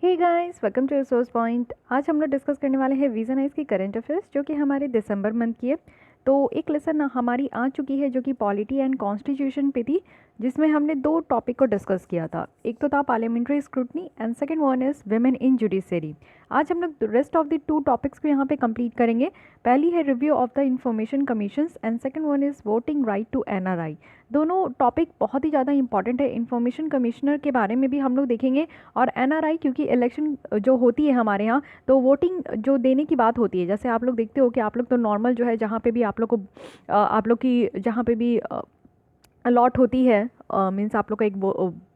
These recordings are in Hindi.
Hey guys, welcome to Resource Point. आज हम लोग डिस्कस करने वाले हैं विजनाइज की करंट अफेयर्स जो कि हमारे दिसंबर मंथ की है। तो एक लेसन हमारी आ चुकी है जो कि पॉलिटी एंड कॉन्स्टिट्यूशन पे थी, जिसमें हमने दो टॉपिक को डिस्कस किया था। एक तो था parliamentary scrutiny and second one is women in judiciary. आज हम लोग rest of the two topics को यहाँ पे कंप्लीट करेंगे। पहली है review of the information commissions and second one is voting right to NRI. दोनों टॉपिक बहुत ही ज़्यादा इंपॉर्टेंट है। इंफॉर्मेशन कमिश्नर के बारे में भी हम लोग देखेंगे और एनआरआई, क्योंकि इलेक्शन जो होती है हमारे यहाँ, तो वोटिंग जो देने की बात होती है। जैसे आप लोग देखते हो कि आप लोग तो नॉर्मल जो है जहाँ पे भी आप लोग को आप लोग की जहाँ पे भी अलॉट होती है, मीन्स आप लोग का एक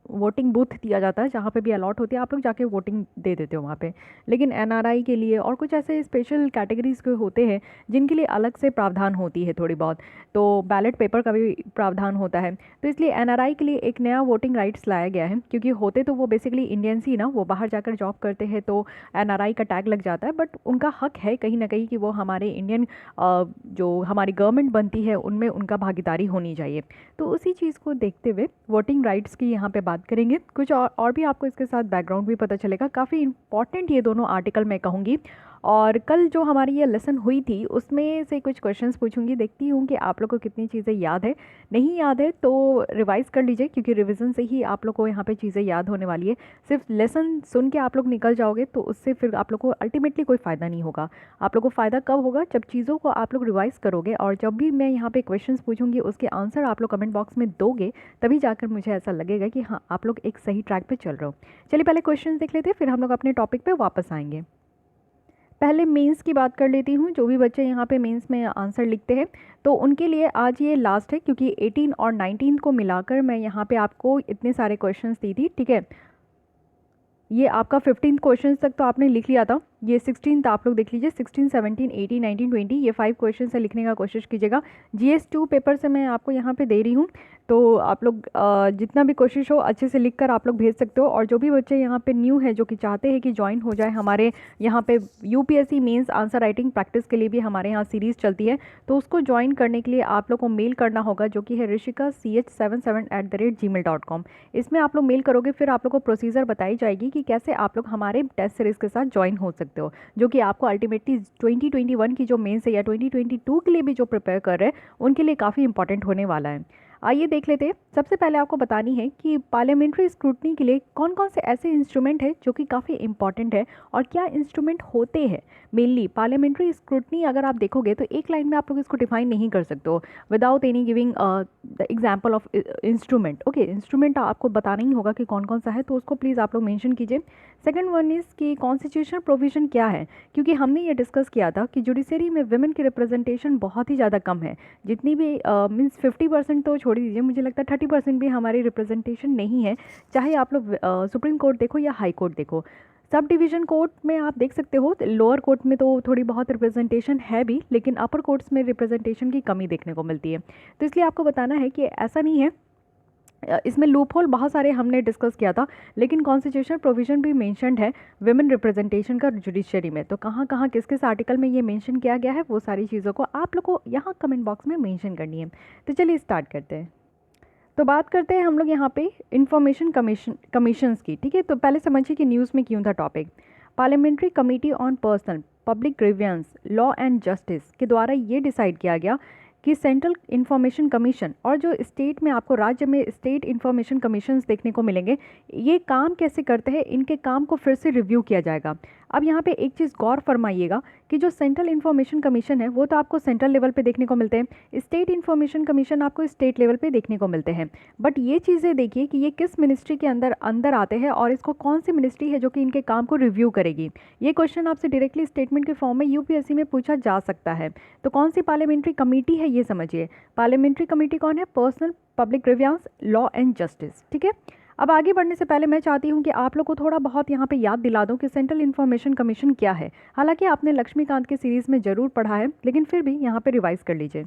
वोटिंग बूथ दिया जाता है जहाँ पे भी अलॉट होती है, आप लोग जाके वोटिंग दे देते हो वहाँ पे। लेकिन एनआरआई के लिए और कुछ ऐसे स्पेशल कैटेगरीज के होते हैं जिनके लिए अलग से प्रावधान होती है थोड़ी बहुत, तो बैलेट पेपर का भी प्रावधान होता है। तो इसलिए एनआरआई के लिए एक नया वोटिंग राइट्स लाया गया है, क्योंकि होते तो वो बेसिकली इंडियंस ही ना, वो बाहर जाकर जॉब करते हैं तो एनआरआई का टैग लग जाता है, बट उनका हक है कहीं ना कहीं कि वो हमारे इंडियन जो हमारी गवर्नमेंट बनती है उनमें उनका भागीदारी होनी चाहिए। तो उसी चीज़ को देखते हुए वोटिंग राइट्स की यहाँ पे बात करेंगे। कुछ और भी आपको इसके साथ बैकग्राउंड भी पता चलेगा। काफ़ी इंपॉर्टेंट ये दोनों आर्टिकल मैं कहूँगी। और कल जो हमारी ये लेसन हुई थी उसमें से कुछ क्वेश्चंस पूछूंगी, देखती हूँ कि आप लोग को कितनी चीज़ें याद है। नहीं याद है तो रिवाइज़ कर लीजिए, क्योंकि रिवीजन से ही आप लोग को यहाँ पे चीज़ें याद होने वाली है। सिर्फ लेसन सुन के आप लोग निकल जाओगे तो उससे फिर आप लोग को अल्टीमेटली कोई फ़ायदा नहीं होगा। आप लोग को फ़ायदा कब होगा, जब चीज़ों को आप लोग रिवाइज़ करोगे और जब भी मैं यहाँ पे क्वेश्चंस पूछूंगी उसके आंसर आप लोग कमेंट बॉक्स में दोगे, तभी जाकर मुझे ऐसा लगेगा कि हाँ आप लोग एक सही ट्रैक पे चल रहे हो। चलिए पहले क्वेश्चंस देख लेते हैं, फिर हम लोग अपने टॉपिक पे वापस आएंगे। पहले मेंस की बात कर लेती हूँ। जो भी बच्चे यहाँ पे मेंस में आंसर लिखते हैं तो उनके लिए आज ये लास्ट है, क्योंकि 18 और 19 को मिलाकर मैं यहाँ पे आपको इतने सारे क्वेश्चंस दी थी, ठीक है। ये आपका 15 क्वेश्चन तक तो आपने लिख लिया था, ये 16 आप लोग देख लीजिए। 16, 17, 18, 19, 20 ये 5 क्वेश्चन से लिखने का कोशिश कीजिएगा। GS2 पेपर से मैं आपको यहाँ पे दे रही हूँ, तो आप लोग जितना भी कोशिश हो अच्छे से लिखकर आप लोग भेज सकते हो। और जो भी बच्चे यहाँ पे न्यू है जो कि चाहते हैं कि ज्वाइन हो जाए हमारे यहाँ पे UPSC mains answer writing practice के लिए भी हमारे यहाँ सीरीज़ चलती है, तो उसको ज्वाइन करने के लिए आप लोग को मेल करना होगा, जो कि है rishika.ch77@gmail.com। इसमें आप लोग मेल करोगे, फिर आप लोग को प्रोसीजर बताई जाएगी कि कैसे आप लोग हमारे टेस्ट सीरीज़ के साथ ज्वाइन हो सकते हो, जो कि आपको अल्टीमेटली 2021 की जो मेंस है या 2022 के लिए भी जो प्रिपेयर कर रहे हैं उनके लिए काफ़ी इंपॉर्टेंट होने वाला है। आइए देख लेते हैं। सबसे पहले आपको बतानी है कि पार्लियामेंट्री स्क्रूटनी के लिए कौन कौन से ऐसे इंस्ट्रूमेंट है जो कि काफ़ी इंपॉर्टेंट है और क्या इंस्ट्रूमेंट होते हैं। मेनली पार्लियामेंट्री स्क्रूटनी अगर आप देखोगे तो एक लाइन में आप लोग इसको डिफाइन नहीं कर सकते हो without any giving the example of instrument. Okay, instrument आपको बताना ही होगा कि कौन कौन सा है, तो उसको प्लीज़ आप लोग मेंशन कीजिए। सेकंड वन इज़ कि कॉन्स्टिट्यूशनल प्रोविजन क्या है, क्योंकि हमने ये डिस्कस किया था कि जुडिशरी में वुमेन की रिप्रेजेंटेशन बहुत ही ज़्यादा कम है। जितनी भी मीन्स 50% तो छोड़ दीजिए, मुझे लगता है 30% भी हमारी रिप्रेजेंटेशन नहीं है। चाहे आप लोग सुप्रीम कोर्ट देखो या हाई कोर्ट देखो, सब डिवीज़न कोर्ट में आप देख सकते हो, लोअर कोर्ट में तो थोड़ी बहुत रिप्रेजेंटेशन है भी, लेकिन अपर कोर्ट्स में रिप्रेजेंटेशन की कमी देखने को मिलती है। तो इसलिए आपको बताना है कि ऐसा नहीं है। इसमें लूप होल बहुत सारे हमने डिस्कस किया था, लेकिन कॉन्स्टिट्यूशनल प्रोविजन भी मेंशन्ड है विमेन रिप्रेजेंटेशन का जुडिशरी में। तो कहाँ कहाँ किस किस आर्टिकल में ये मेंशन किया गया है, वो सारी चीज़ों को आप लोग को यहाँ कमेंट बॉक्स में मेंशन करनी है। तो चलिए स्टार्ट करते हैं। तो बात करते हैं हम लोग यहाँ पे इंफॉर्मेशन कमीशंस की, ठीक है। तो पहले समझिए कि न्यूज़ में क्यों था topic. Parliamentary committee on personnel public grievance law and justice के द्वारा ये डिसाइड किया गया कि सेंट्रल इंफॉर्मेशन कमीशन और जो स्टेट में आपको राज्य में स्टेट इंफॉर्मेशन कमीशंस देखने को मिलेंगे, ये काम कैसे करते हैं, इनके काम को फिर से रिव्यू किया जाएगा। अब यहाँ पे एक चीज़ गौर फरमाइएगा कि जो सेंट्रल इंफॉर्मेशन कमीशन है वो तो आपको सेंट्रल लेवल पे देखने को मिलते हैं, स्टेट इंफॉर्मेशन कमीशन आपको स्टेट लेवल पे देखने को मिलते हैं। बट ये चीज़ें देखिए कि ये किस मिनिस्ट्री के अंदर अंदर आते हैं और इसको कौन सी मिनिस्ट्री है जो कि इनके काम को रिव्यू करेगी। ये क्वेश्चन आपसे डायरेक्टली स्टेटमेंट के फॉर्म में UPSC में पूछा जा सकता है। तो कौन सी पार्लियामेंट्री कमेटी है ये समझिए। पार्लियामेंट्री कमेटी कौन है? Personnel public grievance law and justice, ठीक है। अब आगे बढ़ने से पहले मैं चाहती हूँ कि आप लोग को थोड़ा बहुत यहाँ पे याद दिला दूँ कि सेंट्रल इंफॉर्मेशन कमीशन क्या है। हालांकि आपने लक्ष्मीकांत के सीरीज़ में ज़रूर पढ़ा है, लेकिन फिर भी यहाँ पे रिवाइज कर लीजिए।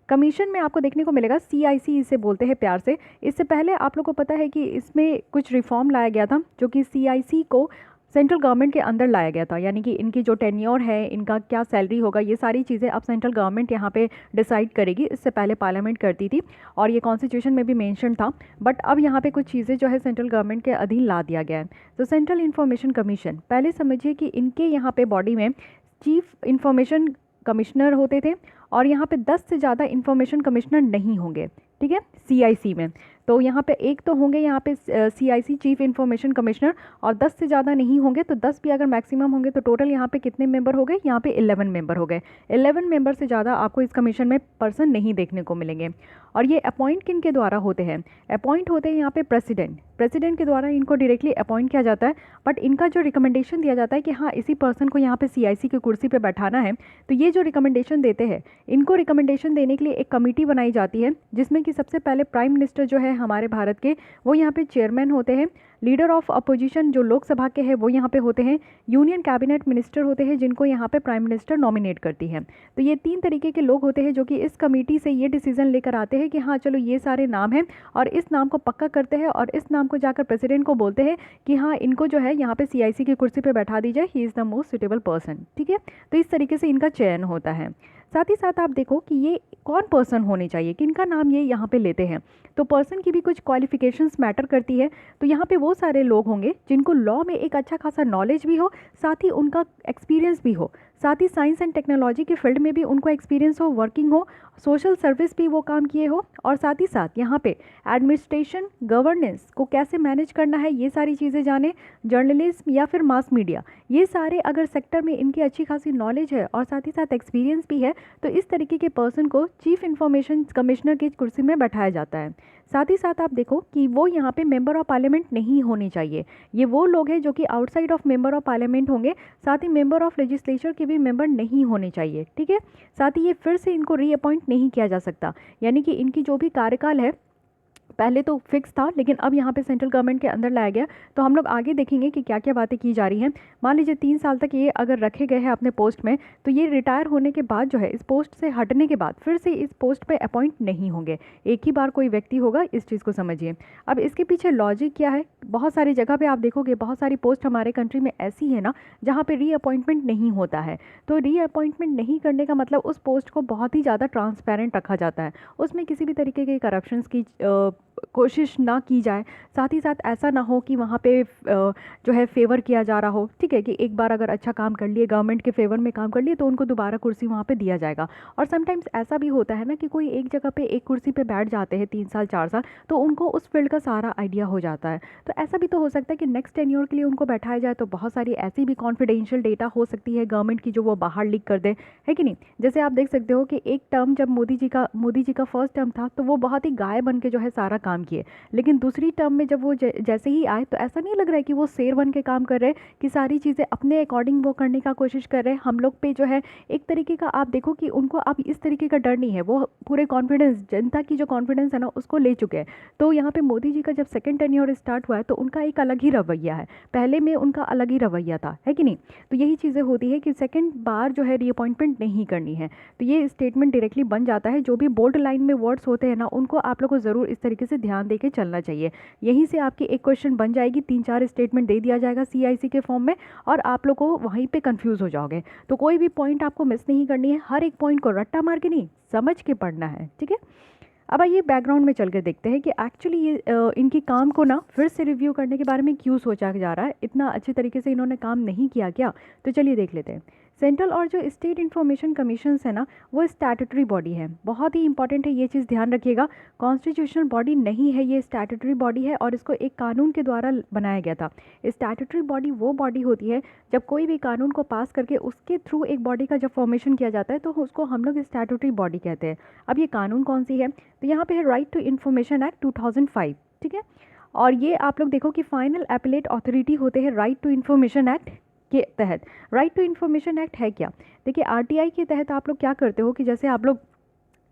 कमीशन में आपको देखने को मिलेगा CIC इसे बोलते हैं प्यार से। इससे पहले आप लोग को पता है कि इसमें कुछ रिफॉर्म लाया गया था, जो कि CIC को सेंट्रल गवर्नमेंट के अंदर लाया गया था, यानी कि इनकी जो टेन्योर है, इनका क्या सैलरी होगा, ये सारी चीज़ें अब सेंट्रल गवर्नमेंट यहाँ पे डिसाइड करेगी। इससे पहले पार्लियामेंट करती थी और ये कॉन्स्टिट्यूशन में भी मेंशन था, बट अब यहाँ पे कुछ चीज़ें जो है सेंट्रल गवर्नमेंट के अधीन ला दिया गया है। तो सेंट्रल इंफॉर्मेशन कमीशन, पहले समझिए कि इनके यहाँ पे बॉडी में चीफ इंफॉर्मेशन कमिश्नर होते थे और यहाँ पे 10 से ज़्यादा इंफॉर्मेशन कमिश्नर नहीं होंगे, ठीक है, सीआईसी में। तो यहाँ पे एक तो होंगे यहाँ पे सीआईसी चीफ इंफॉर्मेशन कमिश्नर, और 10 से ज़्यादा नहीं होंगे। तो 10 भी अगर मैक्सिमम होंगे तो टोटल यहाँ पे कितने मेंबर हो गए, यहाँ पे 11 मेंबर हो गए। 11 मेंबर से ज़्यादा आपको इस कमीशन में पर्सन नहीं देखने को मिलेंगे। और ये अपॉइंट किन के द्वारा होते हैं, अपॉइंट होते हैं यहाँ पे प्रेसिडेंट के द्वारा इनको डायरेक्टली अपॉइंट किया जाता है। बट इनका जो रिकमेंडेशन दिया जाता है कि हाँ इसी पर्सन को यहाँ पे सीआईसी की कुर्सी पे बैठाना है, तो ये जो रिकमेंडेशन देते हैं, इनको रिकमेंडेशन देने के लिए एक कमेटी बनाई जाती है, जिसमें कि सबसे पहले प्राइम मिनिस्टर जो है हमारे भारत के, वो यहाँ पे चेयरमैन होते हैं। लीडर ऑफ अपोजिशन जो लोकसभा के हैं वो यहाँ पे होते हैं। यूनियन कैबिनेट मिनिस्टर होते हैं जिनको यहाँ पे प्राइम मिनिस्टर नॉमिनेट करती है। तो ये 3 तरीके के लोग होते हैं जो कि इस कमेटी से ये डिसीजन लेकर आते हैं कि हाँ चलो ये सारे नाम हैं, और इस नाम को पक्का करते हैं और इस नाम को जाकर प्रेसिडेंट को बोलते हैं कि हाँ इनको जो है यहाँ पे सीआईसी की कुर्सी पे बैठा दी जाए, he is the most suitable person, ठीक है। तो इस तरीके से इनका चयन होता है। साथ ही साथ आप देखो कि ये कौन पर्सन होने चाहिए, किनका नाम ये यहाँ पे लेते हैं। तो पर्सन की भी कुछ क्वालिफिकेशंस मैटर करती है। तो यहाँ पे वो सारे लोग होंगे जिनको लॉ में एक अच्छा खासा नॉलेज भी हो, साथ ही उनका एक्सपीरियंस भी हो, साथ ही साइंस एंड टेक्नोलॉजी के फील्ड में भी उनको एक्सपीरियंस हो, वर्किंग हो, सोशल सर्विस भी वो काम किए हो, और साथ ही साथ यहाँ पे एडमिनिस्ट्रेशन गवर्नेंस को कैसे मैनेज करना है ये सारी चीज़ें जाने, जर्नलिज्म या फिर मास मीडिया, ये सारे अगर सेक्टर में इनकी अच्छी खासी नॉलेज है और साथ ही साथ एक्सपीरियंस भी है, तो इस तरीके के पर्सन को चीफ इंफॉर्मेशन कमिश्नर की कुर्सी में बैठाया जाता है। साथ ही साथ आप देखो कि वो यहाँ पे मेंबर ऑफ पार्लियामेंट नहीं होने चाहिए। ये वो लोग हैं जो कि outside of member of parliament होंगे, साथ ही मेंबर ऑफ लेजिस्लेचर के भी मेंबर नहीं होने चाहिए, ठीक है। साथ ही ये फिर से इनको रीअपॉइंट नहीं किया जा सकता, यानी कि इनकी जो भी कार्यकाल है पहले तो फिक्स था, लेकिन अब यहाँ पे सेंट्रल गवर्नमेंट के अंदर लाया गया। तो हम लोग आगे देखेंगे कि क्या क्या बातें की जा रही हैं। मान लीजिए 3 साल तक ये अगर रखे गए हैं अपने पोस्ट में, तो ये रिटायर होने के बाद जो है इस पोस्ट से हटने के बाद फिर से इस पोस्ट पे अपॉइंट नहीं होंगे, एक ही बार कोई व्यक्ति होगा, इस चीज़ को समझिए। अब इसके पीछे लॉजिक क्या है, बहुत सारी जगह पर आप देखोगे बहुत सारी पोस्ट हमारे कंट्री में ऐसी है ना जहाँ पर रीअपॉइंटमेंट नहीं होता है। तो रीअपॉइंटमेंट नहीं करने का मतलब उस पोस्ट को बहुत ही ज़्यादा ट्रांसपेरेंट रखा जाता है, उसमें किसी भी तरीके के करप्शंस की कोशिश ना की जाए। साथ ही साथ ऐसा ना हो कि वहाँ पे जो है फेवर किया जा रहा हो, ठीक है, कि एक बार अगर अच्छा काम कर लिए, गवर्नमेंट के फेवर में काम कर लिए, तो उनको दोबारा कुर्सी वहाँ पे दिया जाएगा। और समटाइम्स ऐसा भी होता है ना कि कोई एक जगह पे एक कुर्सी पे बैठ जाते हैं 3 साल 4 साल, तो उनको उस फील्ड का सारा आइडिया हो जाता है। तो ऐसा भी तो हो सकता है कि नेक्स्ट टेन्योर के लिए उनको बैठाया जाए, तो बहुत सारी ऐसी भी कॉन्फिडेंशियल डेटा हो सकती है गवर्नमेंट की जो वो बाहर लीक कर दे, है कि नहीं। जैसे आप देख सकते हो कि एक टर्म जब मोदी जी का फर्स्ट टर्म था, तो वो बहुत ही गाय बन के जो है सारा काम किए, लेकिन दूसरी टर्म में जब वो जैसे ही आए, तो ऐसा नहीं लग रहा है कि वो शेर बन के काम कर रहे हैं, कि सारी चीज़ें अपने अकॉर्डिंग वो करने का कोशिश कर रहे हैं। हम लोग पे जो है एक तरीके का आप देखो कि उनको अब इस तरीके का डर नहीं है, वो पूरे कॉन्फिडेंस, जनता की जो कॉन्फिडेंस है ना उसको ले चुके हैं। तो यहाँ पे मोदी जी का जब सेकंड टेन्योर स्टार्ट हुआ है, तो उनका एक अलग ही रवैया है, पहले में उनका अलग ही रवैया था, है कि नहीं। तो यही चीज़ें होती है कि सेकेंड बार जो है रीअपॉइंटमेंट नहीं करनी है। तो ये स्टेटमेंट डायरेक्टली बन जाता है। जो भी बोल्ड लाइन में वर्ड्स होते हैं ना, उनको आप लोग को ज़रूर इस तरीके से ध्यान दे के चलना चाहिए। यहीं से आपकी एक क्वेश्चन बन जाएगी, 3-4 स्टेटमेंट दे दिया जाएगा सीआईसी के फॉर्म में, और आप लोग को वहीं पे कंफ्यूज हो जाओगे। तो कोई भी पॉइंट आपको मिस नहीं करनी है, हर एक पॉइंट को रट्टा मार के नहीं, समझ के पढ़ना है, ठीक है। अब आइए बैकग्राउंड में चल के देखते हैं कि एक्चुअली ये इनकी काम को ना फिर से रिव्यू करने के बारे में क्यों सोचा जा रहा है, इतना अच्छे तरीके से इन्होंने काम नहीं किया क्या। तो चलिए देख लेते हैं। सेंट्रल और जो स्टेट इन्फॉर्मेशन कमीशंस है ना, वो स्टैट्यूटरी बॉडी है, बहुत ही इंपॉर्टेंट है, ये चीज़ ध्यान रखिएगा। कॉन्स्टिट्यूशनल बॉडी नहीं है, ये स्टैट्यूटरी बॉडी है, और इसको एक कानून के द्वारा बनाया गया था। स्टैट्यूटरी बॉडी वो बॉडी होती है जब कोई भी कानून को पास करके उसके थ्रू एक बॉडी का जब फॉर्मेशन किया जाता है, तो उसको हम लोग स्टैट्यूटरी बॉडी कहते हैं। अब ये कानून कौन सी है, तो यहाँ पे है राइट टू इन्फॉर्मेशन एक्ट 2005, ठीक है। और ये आप लोग देखो कि फाइनल एपेलेट अथॉरिटी होते हैं राइट टू इन्फॉर्मेशन एक्ट के तहत। राइट टू इन्फॉर्मेशन एक्ट है क्या, देखिए आरटीआई के तहत आप लोग क्या करते हो कि जैसे आप लोग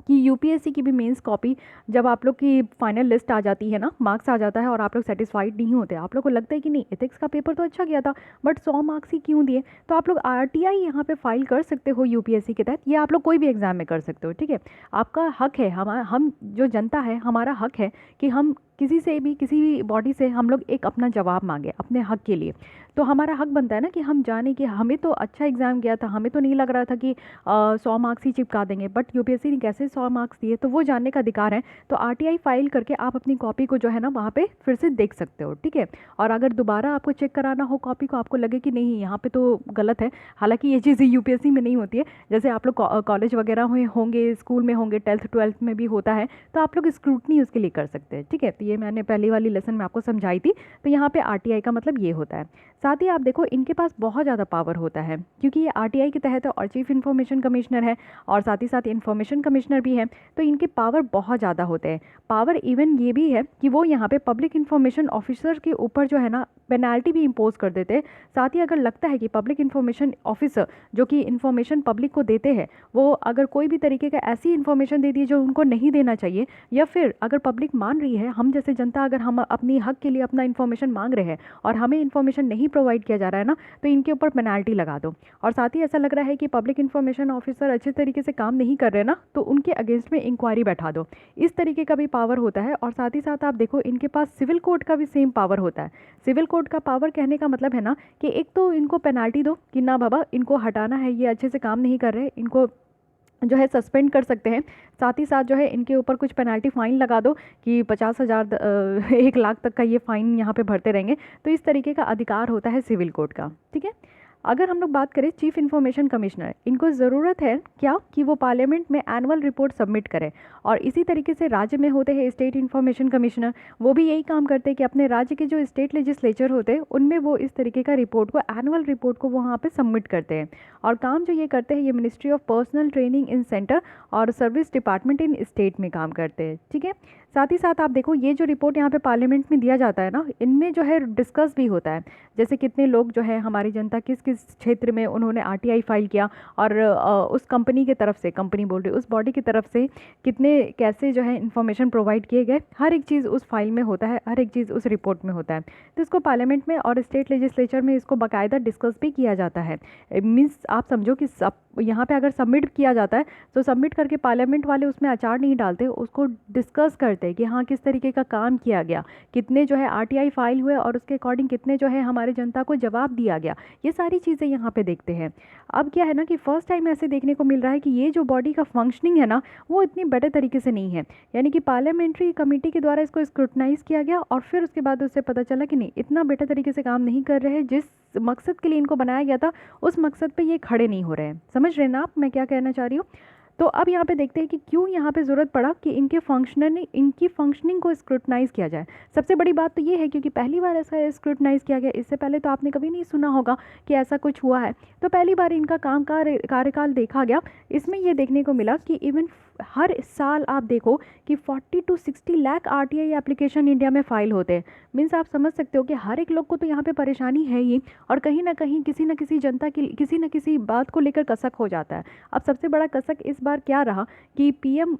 कि यूपीएससी की भी मेंस कॉपी जब आप लोग की फाइनल लिस्ट आ जाती है ना, मार्क्स आ जाता है और आप लोग सेटिस्फाइड नहीं होते, आप लोग को लगता है कि नहीं एथिक्स का पेपर तो अच्छा गया था बट 100 मार्क्स ही क्यों दिए, तो आप लोग आरटीआई यहाँ पे फाइल कर सकते हो यूपीएससी के तहत, या आप लोग कोई भी एग्जाम में कर सकते हो, ठीक है। आपका हक है, हम जो जनता है हमारा हक है कि हम किसी से भी, किसी भी बॉडी से हम लोग एक अपना जवाब मांगे अपने हक के लिए, तो हमारा हक बनता है ना कि हम जाने कि हमें तो अच्छा एग्ज़ाम गया था, हमें तो नहीं लग रहा था कि 100 मार्क्स ही चिपका देंगे, बट यूपीएससी ने कैसे 100 मार्क्स दिए, तो वो जानने का अधिकार है। तो आरटीआई फाइल करके आप अपनी कॉपी को जो है ना वहाँ पे फिर से देख सकते हो, ठीक है। और अगर दोबारा आपको चेक कराना हो कॉपी को, आपको लगे कि नहीं यहाँ पे तो गलत है, हालांकि ये चीज़ें यूपीएससी में नहीं होती है, जैसे आप लोग कॉलेज वगैरह में होंगे, स्कूल में होंगे, 10th 12th में भी होता है, तो आप लोग स्क्रूटनी उसके लिए कर सकते हैं, ठीक है। तो ये मैंने पहली वाली लेसन में आपको समझाई थी। तो यहाँ पे आरटीआई का मतलब ये होता है। साथ ही आप देखो इनके पास बहुत ज़्यादा पावर होता है, क्योंकि ये आरटीआई के तहत है और चीफ इन्फॉर्मेशन कमिश्नर है और साथ ही साथ इन्फॉर्मेशन कमिश्नर भी है, तो इनके पावर बहुत ज़्यादा होते हैं। पावर इवन ये भी है कि वो यहाँ पे पब्लिक इन्फॉर्मेशन ऑफिसर के ऊपर जो है ना पेनाल्टी भी इम्पोज कर देते हैं। साथ ही अगर लगता है कि पब्लिक इन्फॉर्मेशन ऑफिसर जो कि इन्फॉर्मेशन पब्लिक को देते हैं, वो अगर कोई भी तरीके का ऐसी इन्फॉर्मेशन दे दी जो उनको नहीं देना चाहिए, या फिर अगर पब्लिक मान रही है, हम जैसे जनता अगर हम अपनी हक के लिए अपना इन्फॉर्मेशन मांग रहे हैं और हमें इन्फॉर्मेशन नहीं प्रोवाइड किया जा रहा है ना, तो इनके ऊपर पेनाल्टी लगा दो। और साथ ही ऐसा लग रहा है कि पब्लिक इन्फॉर्मेशन ऑफिसर अच्छे तरीके से काम नहीं कर रहे ना, तो उनके अगेंस्ट में इंक्वायरी बैठा दो। इस तरीके का भी पावर होता है। और साथ ही साथ आप देखो इनके पास सिविल कोर्ट का भी सेम पावर होता है। सिविल कोर्ट का पावर कहने का मतलब है ना कि एक तो इनको पेनाल्टी दो कि ना बाबा इनको हटाना है, ये अच्छे से काम नहीं कर रहे, इनको जो है सस्पेंड कर सकते हैं। साथ ही साथ जो है इनके ऊपर कुछ पेनाल्टी फ़ाइन लगा दो कि 50,000 1 लाख तक का ये फ़ाइन यहाँ पे भरते रहेंगे। तो इस तरीके का अधिकार होता है सिविल कोर्ट का, ठीक है। अगर हम लोग बात करें चीफ इन्फॉर्मेशन कमिश्नर, इनको ज़रूरत है क्या कि वो पार्लियामेंट में एनुअल रिपोर्ट सबमिट करें। और इसी तरीके से राज्य में होते हैं स्टेट इन्फॉर्मेशन कमिश्नर, वो भी यही काम करते हैं कि अपने राज्य के जो स्टेट लेजिस्लेचर होते हैं उनमें वो इस तरीके का रिपोर्ट को, एनुअल रिपोर्ट को वहाँ पे सबमिट करते हैं। और काम जो ये करते हैं, ये ministry of personal training in centre और सर्विस डिपार्टमेंट इन स्टेट में काम करते हैं, ठीक है। साथ ही साथ आप देखो ये जो रिपोर्ट यहाँ पे पार्लियामेंट में दिया जाता है ना, इनमें जो है डिस्कस भी होता है, जैसे कितने लोग जो है हमारी जनता किस किस क्षेत्र में उन्होंने आरटीआई फाइल किया, और उस कंपनी की तरफ से, कंपनी बोल रही उस बॉडी की तरफ से कितने कैसे जो है इन्फॉर्मेशन प्रोवाइड किए गए, हर एक चीज़ उस फाइल में होता है, हर एक चीज़ उस रिपोर्ट में होता है। तो इसको पार्लियामेंट में और स्टेट लेजिस्लेचर में इसको बाकायदा डिस्कस भी किया जाता है। मीन्स आप समझो कि सब यहाँ पे अगर सबमिट किया जाता है तो सबमिट करके पार्लियामेंट वाले उसमें अचार नहीं डालते, उसको डिस्कस करते हैं कि हाँ किस तरीके का काम किया गया, कितने जो है आरटीआई फाइल हुए और उसके अकॉर्डिंग कितने जो है हमारे जनता को जवाब दिया गया, ये सारी चीज़ें यहाँ पे देखते हैं। अब क्या है ना कि फर्स्ट टाइम ऐसे देखने को मिल रहा है कि ये जो बॉडी का फंक्शनिंग है ना वो इतनी बेटर तरीके से नहीं है, यानी कि पार्लियामेंट्री कमेटी के द्वारा इसको स्क्रूटनाइज़ किया गया और फिर उसके बाद उससे पता चला कि नहीं इतना बेटर तरीके से काम नहीं कर रहे हैं, जिस मकसद के लिए इनको बनाया गया था उस मकसद पे ये खड़े नहीं हो रहे हैं। समझ रहे हैं ना आप मैं क्या कहना चाह रही हूँ। तो अब यहाँ पे देखते हैं कि क्यों यहाँ पे ज़रूरत पड़ा कि इनकी फंक्शनिंग को स्क्रूटनाइज़ किया जाए। सबसे बड़ी बात तो ये है क्योंकि पहली बार ऐसा स्क्रूटनाइज़ किया गया, इससे पहले तो आपने कभी नहीं सुना होगा कि ऐसा कुछ हुआ है। तो पहली बार इनका काम कार्यकाल देखा गया। इसमें ये देखने को मिला कि इवन हर साल आप देखो कि 40 to 60 lakh RTI application India में फ़ाइल होते हैं। मीन्स आप समझ सकते हो कि हर एक लोग को तो यहाँ पे परेशानी है ही, और कहीं ना कहीं किसी न किसी जनता की किसी न किसी बात को लेकर कसक हो जाता है। अब सबसे बड़ा कसक इस बार क्या रहा कि पीएम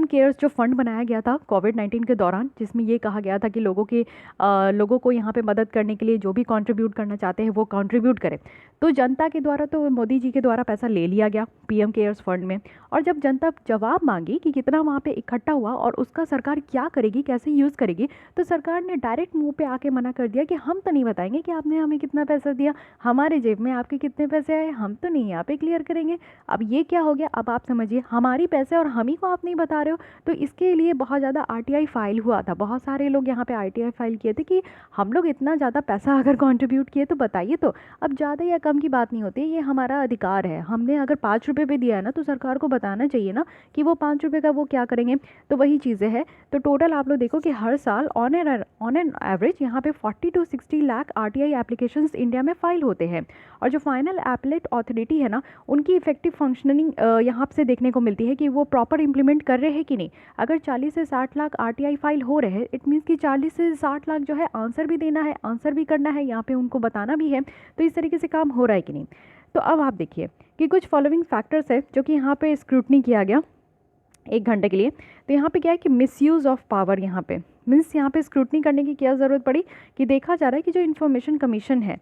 केयर्स जो फंड बनाया गया था कोविड-19 के दौरान, जिसमें ये कहा गया था कि लोगों को यहाँ पे मदद करने के लिए जो भी कंट्रीब्यूट करना चाहते हैं वो कंट्रीब्यूट करें। तो जनता के द्वारा, तो मोदी जी के द्वारा पैसा ले लिया गया पीएम केयर्स फंड में, और जब जनता जवाब मांगी कि कितना वहाँ पे इकट्ठा हुआ और उसका सरकार क्या करेगी, कैसे यूज़ करेगी, तो सरकार ने डायरेक्ट मुँह पे आके मना कर दिया कि हम तो नहीं बताएंगे कि आपने हमें कितना पैसा दिया, हमारे जेब में आपके कितने पैसे आए हम तो नहीं यहाँ पे क्लियर करेंगे। अब ये क्या हो गया, अब आप समझिए हमारी पैसे और हम ही को आप नहीं बता रहे हो। तो इसके लिए बहुत ज़्यादा आरटीआई फाइल हुआ था, बहुत सारे लोग यहाँ पे आरटीआई फाइल किए थे कि हम लोग इतना ज़्यादा पैसा अगर कंट्रीब्यूट किए तो बताइए। तो अब ज़्यादा या कम की बात नहीं होती, ये हमारा अधिकार है। हमने अगर 5 रुपये भी दिया है ना तो सरकार को बताना चाहिए ना कि वो 5 रुपये का वो क्या करेंगे। तो वही चीज़ें हैं। तो टोटल आप लोग देखो कि हर साल ऑन एन एवरेज यहाँ पे 40 to 60 lakh RTI applications India में फाइल होते हैं। और जो फाइनल एपलेट अथॉरिटी है ना, उनकी इफेक्टिव फंक्शनिंग यहाँ से देखने को मिलती है कि वो प्रॉपर इंप्लीमेंट कर रहे हैं कि नहीं। अगर 40 से 60 लाख आरटीआई फाइल हो रहे हैं, इट मीन्स कि 40 से 60 लाख जो है आंसर भी देना है, आंसर भी करना है, यहाँ पे उनको बताना भी है। तो इस तरीके से काम हो रहा है कि नहीं। तो अब आप देखिए कि कुछ फॉलोइंग फैक्टर्स है जो कि यहाँ पे स्क्रूटनी किया गया 1 घंटे के लिए। तो यहाँ पे क्या है कि मिसयूज़ ऑफ पावर यहाँ पे, मीन्स यहाँ पे स्क्रूटनी करने की क्या ज़रूरत पड़ी कि देखा जा रहा है कि जो इन्फॉर्मेशन कमीशन है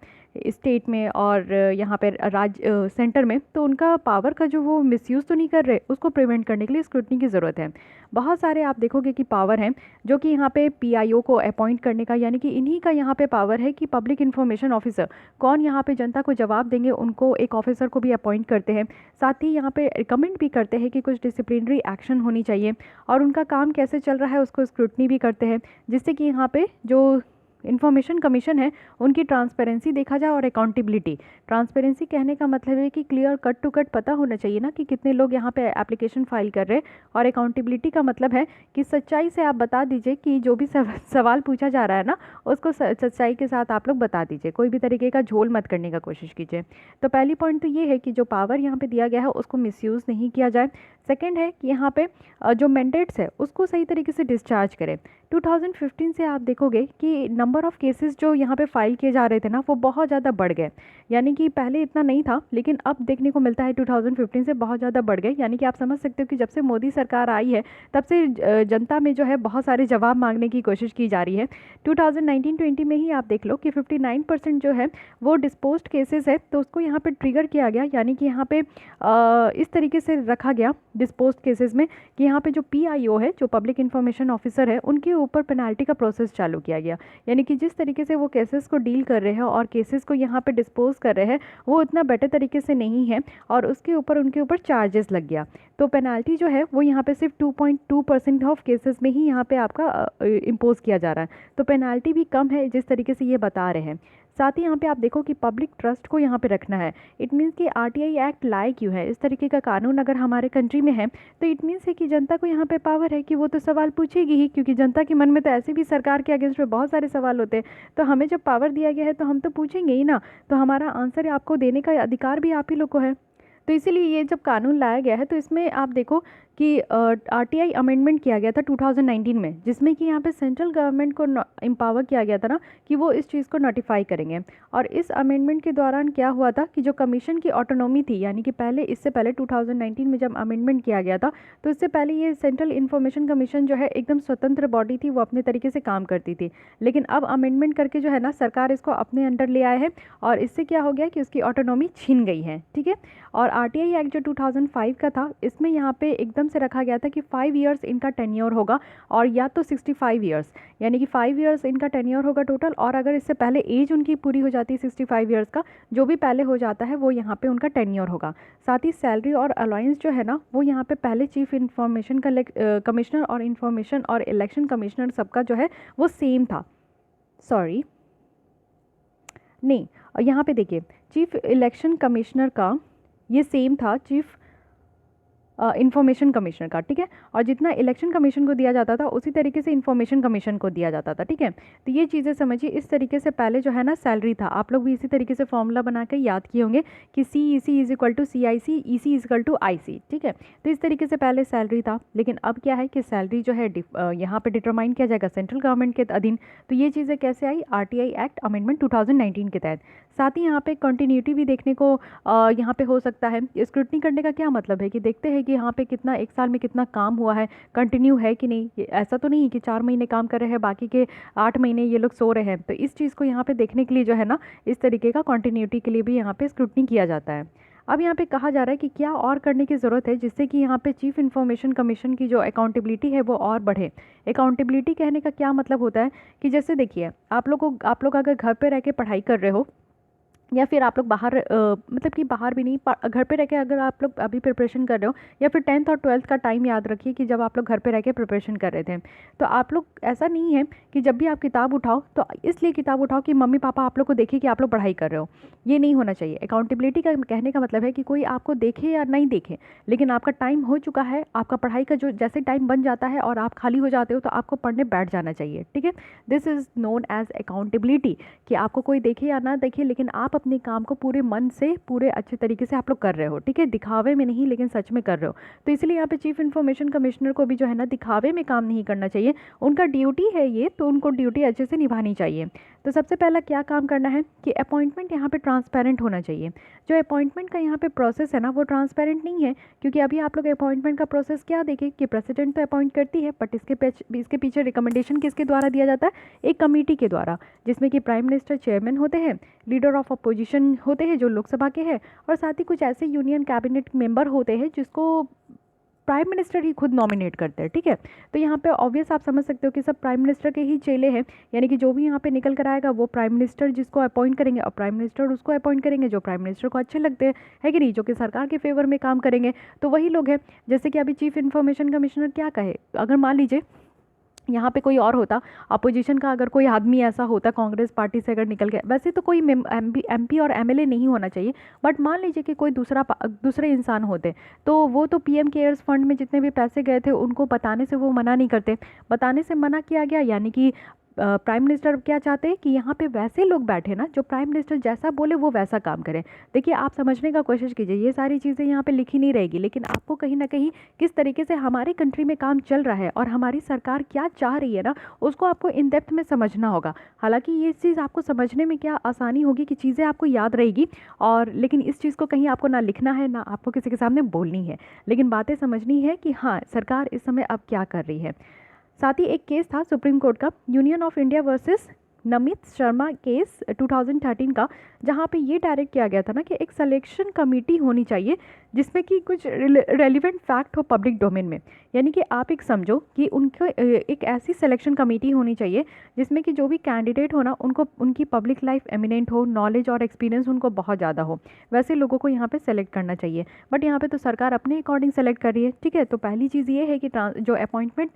स्टेट में और यहाँ पे राज्य सेंटर में, तो उनका पावर का जो वो मिसयूज़ तो नहीं कर रहे, उसको प्रिवेंट करने के लिए स्क्रूटनी की ज़रूरत है। बहुत सारे आप देखोगे कि पावर हैं जो कि यहाँ पे पीआईओ को अपॉइंट करने का, यानी कि इन्हीं का यहाँ पे पावर है कि पब्लिक इन्फॉर्मेशन ऑफिसर कौन यहाँ पे जनता को जवाब देंगे, उनको एक ऑफिसर को भी अपॉइंट करते हैं। साथ ही यहाँ पे रिकमेंड भी करते हैं कि कुछ डिसिप्लिनरी एक्शन होनी चाहिए, और उनका काम कैसे चल रहा है उसको स्क्रूटनी भी करते हैं, जिससे कि यहाँ पे जो इन्फॉर्मेशन कमीशन है उनकी ट्रांसपेरेंसी देखा जाए और अकाउंटेबिलिटी। ट्रांसपेरेंसी कहने का मतलब है कि क्लियर कट टू कट पता होना चाहिए ना कि कितने लोग यहाँ पे एप्लीकेशन फाइल कर रहे हैं, और अकाउंटेबिलिटी का मतलब है कि सच्चाई से आप बता दीजिए कि जो भी सवाल पूछा जा रहा है ना उसको सच्चाई के साथ आप लोग बता दीजिए, कोई भी तरीके का झोल मत करने का कोशिश कीजिए। तो पहली पॉइंट तो ये है कि जो पावर यहाँ पे दिया गया है उसको मिसयूज़ नहीं किया जाए। सेकेंड है कि यहाँ पे जो मैंडेट्स है उसको सही तरीके से डिस्चार्ज करें। 2015 से आप देखोगे कि नंबर ऑफ़ केसेस जो यहाँ पे फाइल किए जा रहे थे ना वो बहुत ज़्यादा बढ़ गए, यानी कि पहले इतना नहीं था लेकिन अब देखने को मिलता है 2015 से बहुत ज़्यादा बढ़ गए। यानी कि आप समझ सकते हो कि जब से मोदी सरकार आई है तब से जनता में जो है बहुत सारे जवाब मांगने की कोशिश की जा रही है। 2019-20 में ही आप देख लो कि 59% जो है वो डिस्पोज्ड केसेस है, तो उसको यहाँ पे ट्रिगर किया गया, यानी कि यहाँ पे इस तरीके से रखा गया डिस्पोज्ड केसेस में कि यहाँ पे जो पीआईओ है, जो पब्लिक इन्फॉर्मेशन ऑफिसर है, उनके ऊपर पेनाल्टी का प्रोसेस चालू किया गया। यानी कि जिस तरीके से वो केसेस को डील कर रहे हैं और केसेस को यहाँ पे डिस्पोज कर रहे हैं वो इतना बेटर तरीके से नहीं है, और उसके ऊपर उनके ऊपर चार्जेस लग गया। तो पेनाल्टी जो है वो यहाँ पे सिर्फ 2.2% ऑफ केसेस में ही यहाँ पे आपका इम्पोज किया जा रहा है। तो पेनाल्टी भी कम है जिस तरीके से ये बता रहे हैं। साथ ही यहाँ पे आप देखो कि पब्लिक ट्रस्ट को यहाँ पे रखना है। इट मीन्स कि आरटीआई एक्ट लाए क्यों है, इस तरीके का कानून अगर हमारे कंट्री में है तो इट मीन्स है कि जनता को यहाँ पे पावर है कि वो तो सवाल पूछेगी ही, क्योंकि जनता के मन में तो ऐसे भी सरकार के अगेंस्ट में बहुत सारे सवाल होते हैं। तो हमें जब पावर दिया गया है तो हम तो पूछेंगे ही ना, तो हमारा आंसर आपको देने का अधिकार भी आप ही लोग को है। तो इसीलिए ये जब कानून लाया गया है तो इसमें आप देखो कि आरटीआई अमेंडमेंट किया गया था 2019 में, जिसमें कि यहाँ पे सेंट्रल गवर्नमेंट को एम्पावर किया गया था ना कि वो इस चीज़ को नोटिफाई करेंगे। और इस अमेंडमेंट के दौरान क्या हुआ था कि जो कमीशन की ऑटोनॉमी थी, यानी कि पहले इससे पहले 2019 में जब अमेंडमेंट किया गया था तो इससे पहले ये सेंट्रल इन्फॉर्मेशन कमीशन जो है एकदम स्वतंत्र बॉडी थी, वो अपने तरीके से काम करती थी। लेकिन अब अमेंडमेंट करके जो है ना सरकार इसको अपने अंडर ले आए हैं, और इससे क्या हो गया कि उसकी ऑटोनॉमी छीन गई है। ठीक है। और आरटीआई एक्ट जो 2005 का था, इसमें यहाँ पे एकदम से रखा गया था कि 5 इयर्स इनका टेन्योर होगा, और या तो 65 इयर्स, यानी कि 5 इयर्स इनका टेन्योर होगा टोटल, और अगर इससे पहले एज उनकी पूरी हो जाती है 65 इयर्स का, जो भी पहले हो जाता है वो यहाँ पे उनका टेन्योर होगा। साथ ही सैलरी और अलाउंस जो है ना वो यहाँ पे पहले चीफ इन्फॉर्मेशन कमिश्नर और इन्फॉर्मेशन और इलेक्शन कमिश्नर सबका जो है वो सेम था। सॉरी नहीं, यहाँ पे देखिए चीफ इलेक्शन कमिश्नर का ये सेम था चीफ इन्फॉर्मेशन कमीशनर का। ठीक है। और जितना इलेक्शन कमीशन को दिया जाता था उसी तरीके से इन्फॉर्मेशन कमीशन को दिया जाता था। ठीक है। तो ये चीज़ें समझिए, इस तरीके से पहले जो है ना सैलरी था, आप लोग भी इसी तरीके से फॉर्मूला बना के याद किए होंगे कि CEC is equal to CIC, EC is equal to IC। ठीक है। तो इस तरीके से पहले सैलरी था, लेकिन अब क्या है कि सैलरी जो है यहाँ पे डिटरमाइन किया जाएगा सेंट्रल गवर्नमेंट के अधीन। तो ये चीज़ें कैसे आई, आरटीआई एक्ट अमेंडमेंट 2019 के तहत। साथ ही यहाँ पे कंटिन्यूटी भी देखने को यहाँ पे हो सकता है। स्क्रूटनी करने का क्या मतलब है कि देखते हैं कि यहाँ पे कितना एक साल में कितना काम हुआ है, कंटिन्यू है कि नहीं। ऐसा तो नहीं है कि 4 महीने काम कर रहे हैं बाकी के 8 महीने ये लोग सो रहे हैं। तो इस चीज़ को यहाँ पे देखने के लिए जो है ना इस तरीके का कंटिन्यूटी के लिए भी यहाँ पे स्क्रूटनी किया जाता है। अब यहाँ पे कहा जा रहा है कि क्या और करने की ज़रूरत है जिससे कि यहाँ पे चीफ इन्फॉर्मेशन कमीशन की जो अकाउंटेबिलिटी है वो और बढ़े। अकाउंटेबिलिटी कहने का क्या मतलब होता है कि जैसे देखिए आप लोग अगर घर पे रह के पढ़ाई कर रहे हो, या फिर आप लोग बाहर मतलब कि बाहर भी नहीं, घर पे रह के अगर आप लोग अभी प्रिपरेशन कर रहे हो, या फिर 10th और 12th का टाइम याद रखिए कि जब आप लोग घर पे रह के प्रिपरेशन कर रहे थे, तो आप लोग ऐसा नहीं है कि जब भी आप किताब उठाओ तो इसलिए किताब उठाओ कि मम्मी पापा आप लोग को देखे कि आप लोग पढ़ाई कर रहे हो। ये नहीं होना चाहिए। अकाउंटेबिलिटी का कहने का मतलब है कि कोई आपको देखे या नहीं देखे, लेकिन आपका टाइम हो चुका है, आपका पढ़ाई का जो जैसे टाइम बन जाता है और आप खाली हो जाते हो तो आपको पढ़ने बैठ जाना चाहिए। ठीक है। This is known as accountability, कि आपको कोई देखे या ना देखे लेकिन आप अपने काम को पूरे मन से पूरे अच्छे तरीके से आप लोग कर रहे हो, ठीक है, दिखावे में नहीं लेकिन सच में कर रहे हो। तो इसलिए यहाँ पे चीफ इन्फॉर्मेशन कमिश्नर को भी जो है ना दिखावे में काम नहीं करना चाहिए, उनका ड्यूटी है ये, तो उनको ड्यूटी अच्छे से निभानी चाहिए। तो सबसे पहला क्या काम करना है कि अपॉइंटमेंट यहाँ पे ट्रांसपेरेंट होना चाहिए। जो अपॉइंटमेंट का यहाँ पे प्रोसेस है ना वो ट्रांसपेरेंट नहीं है, क्योंकि अभी आप लोग अपॉइंटमेंट का प्रोसेस क्या देखें कि प्रेसिडेंट तो अपॉइंट करती है, बट इसके पीछे रिकमेंडेशन किसके द्वारा दिया जाता है, एक कमेटी के द्वारा, जिसमें कि प्राइम मिनिस्टर चेयरमैन होते हैं, लीडर ऑफ अपोजिशन होते हैं जो लोकसभा के हैं, और साथ ही कुछ ऐसे यूनियन कैबिनेट मेंबर होते हैं जिसको प्राइम मिनिस्टर ही खुद नॉमिनेट करते हैं, ठीक है। तो यहाँ पे ऑब्वियस आप समझ सकते हो कि सब प्राइम मिनिस्टर के ही चेले हैं, यानी कि जो भी यहाँ पे निकल कर आएगा वो प्राइम मिनिस्टर जिसको अपॉइंट करेंगे और प्राइम मिनिस्टर उसको अपॉइंट करेंगे जो प्राइम मिनिस्टर को अच्छे लगते हैं, है कि नहीं, जो कि सरकार के फेवर में काम करेंगे, तो वही लोग हैं। जैसे कि अभी चीफ इन्फॉर्मेशन कमिश्नर क्या कहे, अगर मान लीजिए यहाँ पे कोई और होता, अपोजिशन का अगर कोई आदमी ऐसा होता कांग्रेस पार्टी से अगर निकल गया, वैसे तो कोई एमपी और एमएलए नहीं होना चाहिए, बट मान लीजिए कि कोई दूसरे इंसान होते, तो वो तो पीएम केयर्स फंड में जितने भी पैसे गए थे उनको बताने से वो मना नहीं करते, बताने से मना किया गया, यानी कि प्राइम मिनिस्टर क्या चाहते हैं कि यहाँ पे वैसे लोग बैठे ना जो प्राइम मिनिस्टर जैसा बोले वो वैसा काम करें। देखिए आप समझने का कोशिश कीजिए, ये सारी चीज़ें यहाँ पे लिखी नहीं रहेगी, लेकिन आपको कहीं ना कहीं किस तरीके से हमारी कंट्री में काम चल रहा है और हमारी सरकार क्या चाह रही है ना, उसको आपको इन डेप्थ में समझना होगा। हालांकि ये चीज़ आपको समझने में क्या आसानी होगी कि चीज़ें आपको याद रहेगी, और लेकिन इस चीज़ को कहीं आपको ना लिखना है ना आपको किसी के सामने बोलनी है, लेकिन बातें समझनी है कि हाँ सरकार इस समय अब क्या कर रही है। साथ ही एक केस था सुप्रीम कोर्ट का, union of India versus Namit Sharma case 2013 का, जहाँ पे ये डायरेक्ट किया गया था ना कि एक सिलेक्शन कमेटी होनी चाहिए जिसमें कि कुछ रेलिवेंट फैक्ट हो पब्लिक डोमेन में, यानी कि आप एक समझो कि उनको एक ऐसी सिलेक्शन कमेटी होनी चाहिए जिसमें कि जो भी कैंडिडेट हो ना उनको उनकी पब्लिक लाइफ एमिनेंट हो, नॉलेज और एक्सपीरियंस उनको बहुत ज़्यादा हो, वैसे लोगों को यहाँ पे सेलेक्ट करना चाहिए। बट यहाँ पे तो सरकार अपने अकॉर्डिंग सेलेक्ट कर रही है, ठीक है। तो पहली चीज़ ये है कि जो अपॉइंटमेंट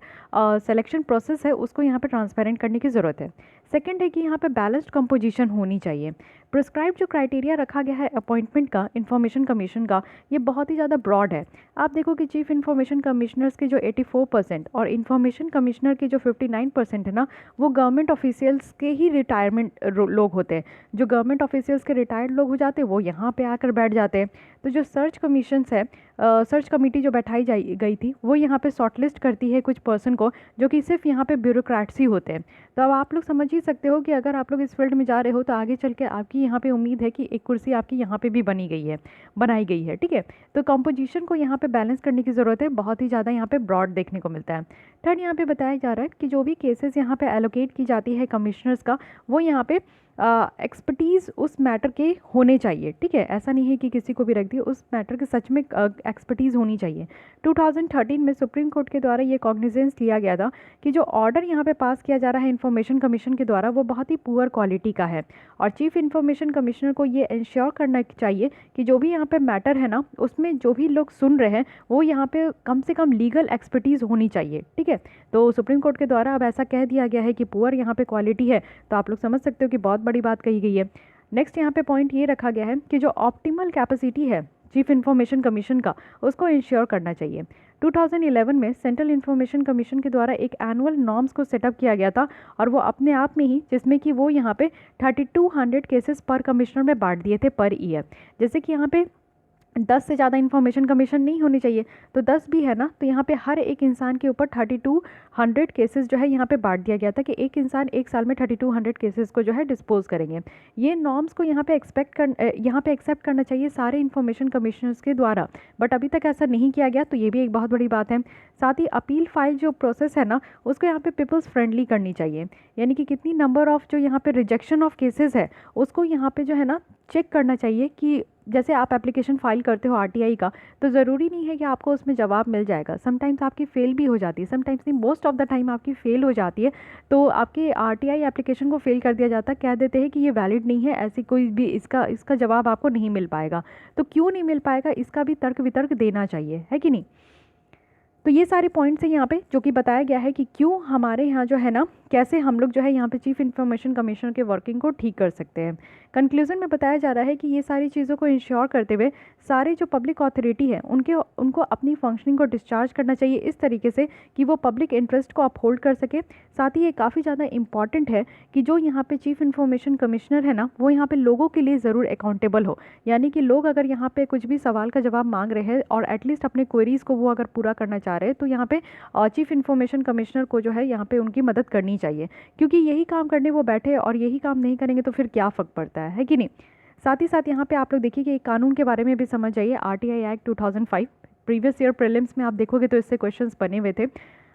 सिलेक्शन प्रोसेस है उसको यहाँ पे ट्रांसपेरेंट करने की ज़रूरत है। सेकंड है कि यहाँ पे बैलेंस्ड कंपोजिशन होनी चाहिए। प्रिस्क्राइब जो क्राइटेरिया रखा गया है अपॉइंटमेंट का इंफॉर्मेशन कमीशन का, ये बहुत ही ज़्यादा ब्रॉड है। आप देखो कि चीफ इन्फॉर्मेशन कमिश्नर्स के जो 84% और इन्फॉर्मेशन कमिश्नर के जो 59% है ना, वो गवर्नमेंट ऑफिशियल्स के ही रिटायरमेंट लोग होते हैं। जो गवर्नमेंट ऑफिशियल्स के रिटायर्ड लोग हो जाते हैं वो यहाँ पे आकर बैठ जाते हैं। तो जो सर्च कमीशंस है, सर्च कमेटी जो बैठाई गई थी वो यहाँ पे शॉर्टलिस्ट करती है कुछ पर्सन को, जो कि सिर्फ यहाँ पे ब्यूरोक्रेट्स ही होते हैं। तो अब आप लोग समझ ही सकते हो कि अगर आप लोग इस फील्ड में जा रहे हो तो आगे चल के आपकी यहाँ पे उम्मीद है कि एक कुर्सी आपकी यहाँ पे भी बनाई गई है, ठीक है। तो कंपोजिशन को यहाँ पे बैलेंस करने की ज़रूरत है, बहुत ही ज़्यादा यहाँ पे ब्रॉड देखने को मिलता है। थर्ड यहाँ पे बताया जा रहा है कि जो भी केसेस यहाँ पे एलोकेट की जाती है कमिश्नर्स का, वो यहाँ पे एक्सपर्टीज़ उस मैटर के होने चाहिए, ठीक है। ऐसा नहीं है कि किसी को भी रख दिए, उस मैटर के सच में एक्सपर्टीज़ होनी चाहिए। 2013 में सुप्रीम कोर्ट के द्वारा ये कॉग्निजेंस लिया गया था कि जो ऑर्डर यहाँ पे पास किया जा रहा है इंफॉर्मेशन कमीशन के द्वारा वो बहुत ही पुअर क्वालिटी का है, और चीफ इन्फॉर्मेशन कमिश्नर को ये इंश्योर करना चाहिए कि जो भी यहाँ पे मैटर है ना उसमें जो भी लोग सुन रहे हैं वो यहाँ पे कम से कम लीगल एक्सपर्टीज़ होनी चाहिए, ठीक है। तो सुप्रीम कोर्ट के द्वारा अब ऐसा कह दिया गया है कि पुअर यहाँ पे क्वालिटी है, तो आप लोग समझ सकते हो कि बहुत बड़ी बात कही गई है। नेक्स्ट यहाँ पे पॉइंट ये रखा गया है कि जो ऑप्टिमल कैपेसिटी है चीफ इन्फॉर्मेशन कमीशन का उसको इंश्योर करना चाहिए। 2011 में सेंट्रल इन्फॉर्मेशन कमीशन के द्वारा एक एनुअल नॉर्म्स को सेटअप किया गया था, और वो अपने आप में ही जिसमें कि वो यहाँ पे 3200 केसेस पर कमिश्नर में बांट दिए थे पर ईयर। जैसे कि यहाँ पे 10 से ज़्यादा इन्फॉर्मेशन कमीशन नहीं होनी चाहिए, तो 10 भी है ना, तो यहाँ पे हर एक इंसान के ऊपर 3200 केसेस जो है यहाँ पे बांट दिया गया था कि एक इंसान एक साल में 3200 केसेस को जो है डिस्पोज करेंगे। ये नॉर्म्स को यहाँ पे एक्सेप्ट करना चाहिए सारे इन्फॉर्मेशन कमिश्नर्स के द्वारा, बट अभी तक ऐसा नहीं किया गया, तो ये भी एक बहुत बड़ी बात है। साथ ही अपील फाइल जो प्रोसेस है ना उसको यहाँ पे पीपल्स फ्रेंडली करनी चाहिए, यानी कि कितनी नंबर ऑफ जो यहाँ पे रिजेक्शन ऑफ केसेस है उसको यहाँ पे जो है ना चेक करना चाहिए कि जैसे आप एप्लीकेशन फाइल करते हो आरटीआई का, तो ज़रूरी नहीं है कि आपको उसमें जवाब मिल जाएगा, समटाइम्स आपकी फ़ेल भी हो जाती है, समटाइम्स नहीं मोस्ट ऑफ द टाइम आपकी फ़ेल हो जाती है, तो आपके आरटीआई एप्लीकेशन को फ़ेल कर दिया जाता है, कह देते हैं कि ये वैलिड नहीं है, ऐसी कोई भी इसका जवाब आपको नहीं मिल पाएगा। तो क्यों नहीं मिल पाएगा इसका भी तर्क वितर्क देना चाहिए, है कि नहीं। तो ये सारे पॉइंट्स हैं यहाँ पे जो कि बताया गया है कि क्यों हमारे यहाँ जो है ना कैसे हम लोग जो है यहाँ पे चीफ इन्फॉर्मेशन कमिश्नर के वर्किंग को ठीक कर सकते हैं। कंक्लूजन में बताया जा रहा है कि ये सारी चीज़ों को इंश्योर करते हुए सारे जो पब्लिक अथॉरिटी है उनको अपनी फंक्शनिंग को डिस्चार्ज करना चाहिए इस तरीके से कि वो पब्लिक इंटरेस्ट को अपहोल्ड कर सके। साथ ही ये काफ़ी ज़्यादा इंपॉर्टेंट है कि जो यहाँ पे चीफ इन्फॉर्मेशन कमिश्नर है ना, वो यहाँ पे लोगों के लिए ज़रूर अकाउंटेबल हो। यानी कि लोग अगर यहाँ पे कुछ भी सवाल का जवाब मांग रहे हैं और एटलीस्ट अपने क्वेरीज़ को वो अगर पूरा करना चाह रहे हैं, तो यहाँ पे चीफ इन्फॉर्मेशन कमिश्नर को जो है यहाँ पे उनकी मदद करनी चाहिए, क्योंकि यही काम करने वो बैठे और यही काम नहीं करेंगे तो फिर क्या फ़र्क पड़ता है कि नहीं। साथ ही साथ यहाँ पे आप लोग देखिए कि एक कानून के बारे में भी समझ जाइए, RTI act 2005। Previous year prelims में आप देखोगे तो इससे क्वेश्चंस बने हुए थे।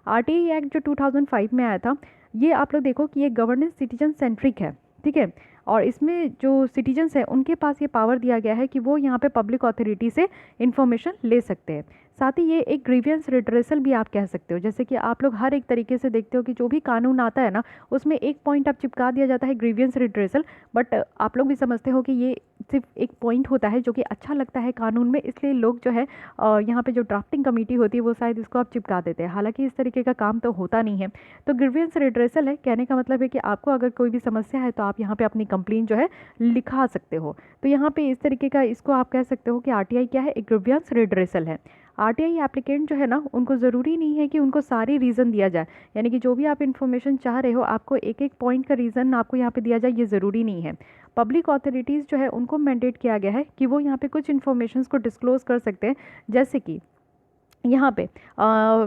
आरटीआई एक्ट जो 2005 में आया था, ये आप लोग देखो कि ये गवर्नेंस सिटीजन सेंट्रिक है, ठीक है। और इसमें जो सिटीजन्स हैं उनके पास ये पावर दिया गया है कि वो यहाँ पे पब्लिक अथॉरिटी से इन्फॉर्मेशन ले सकते हैं। साथ ही ये एक ग्रीवियंस रिड्रेसल भी आप कह सकते हो। जैसे कि आप लोग हर एक तरीके से देखते हो कि जो भी कानून आता है ना, उसमें एक पॉइंट आप चिपका दिया जाता है ग्रीवियंस रिड्रेसल, बट आप लोग भी समझते हो कि ये सिर्फ एक पॉइंट होता है जो कि अच्छा लगता है कानून में, इसलिए लोग जो है यहाँ पे जो ड्राफ्टिंग कमेटी होती है वो शायद इसको आप चिपका देते हैं। हालांकि इस तरीके का काम तो होता नहीं है। तो ग्रीवियंस रिड्रेसल है, कहने का मतलब है कि आपको अगर कोई भी समस्या है तो आप यहाँ पे अपनी कंप्लेंट जो है लिखा सकते हो। तो यहाँ पे इस तरीके का इसको आप कह सकते हो कि आरटीआई क्या है, एक ग्रीवियंस रिड्रेसल है। आरटीआई एप्लीकेंट जो है ना, उनको ज़रूरी नहीं है कि उनको सारी रीज़न दिया जाए, यानी कि जो भी आप इन्फॉर्मेशन चाह रहे हो आपको एक एक पॉइंट का रीज़न आपको यहाँ पे दिया जाए, ये ज़रूरी नहीं है। पब्लिक अथॉरिटीज़ जो है उनको मैंडेट किया गया है कि वो यहाँ पे कुछ इन्फॉर्मेशंस को डिस्क्लोज़ कर सकते हैं, जैसे कि यहाँ पे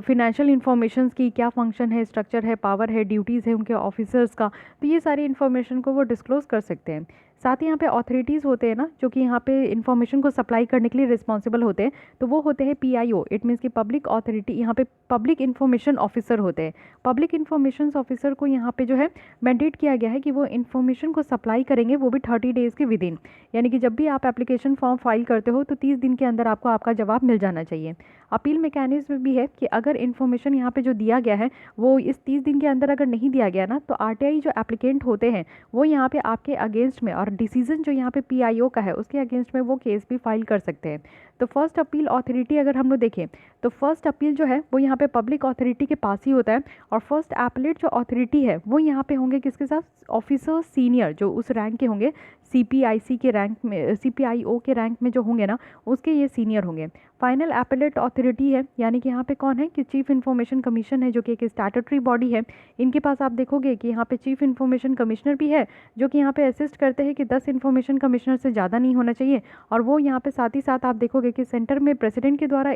फिनेंशियल इन्फॉर्मेशंस की क्या फंक्शन है, स्ट्रक्चर है, पावर है, ड्यूटीज़ है उनके ऑफिसर्स का, तो ये सारी इन्फॉर्मेशन को वो डिस्क्लोज़ कर सकते हैं। साथ ही यहाँ पे अथॉरिटीज़ होते हैं ना, जो कि यहाँ पे इन्फॉर्मेशन को सप्लाई करने के लिए रिस्पॉन्सिबल होते हैं, तो वो होते हैं पीआईओ। इट मीन्स कि पब्लिक अथॉरिटी, यहाँ पे पब्लिक इन्फॉर्मेशन ऑफिसर होते हैं। पब्लिक इन्फॉर्मेशन ऑफिसर को यहाँ पे जो है मैंडेट किया गया है कि वो इन्फॉर्मेशन को सप्लाई करेंगे, वो भी 30 डेज़ के विदिन। यानी कि जब भी आप एप्लीकेशन फॉर्म फाइल करते हो तो 30 दिन के अंदर आपको आपका जवाब मिल जाना चाहिए। अपील मैकेनिज्म भी है कि अगर इन्फॉर्मेशन यहाँ पे जो दिया गया है वो इस 30 दिन के अंदर अगर नहीं दिया गया ना, तो आरटीआई जो एप्लीकेंट होते हैं वो यहाँ पे आपके अगेंस्ट में, और डिसीजन जो यहाँ पे पीआईओ का है उसके अगेंस्ट में वो केस भी फाइल कर सकते हैं। तो फर्स्ट अपील अथॉरिटी अगर हम लोग देखें तो फर्स्ट अपील जो है वो यहाँ पे पब्लिक अथॉरिटी के पास ही होता है, और फर्स्ट एपलेट जो अथॉरिटी है वो यहाँ पे होंगे किसके साथ, ऑफिसर सीनियर जो उस रैंक के होंगे, सीपीआईसी के रैंक में, सीपीआईओ के रैंक में जो होंगे ना उसके ये सीनियर होंगे। फाइनल एपेलेट अथॉरिटी है, यानी कि यहाँ पे कौन है कि चीफ इन्फॉर्मेशन कमीशन है, जो कि एक स्टैट्यूटरी बॉडी है। इनके पास आप देखोगे कि यहाँ पे चीफ इन्फॉर्मेशन कमिश्नर भी है, जो कि यहाँ पे असिस्ट करते हैं कि 10 इन्फॉर्मेशन कमिश्नर से ज़्यादा नहीं होना चाहिए। और वो यहाँ पे साथ ही साथ आप देखोगे कि सेंटर में प्रेसिडेंट के द्वारा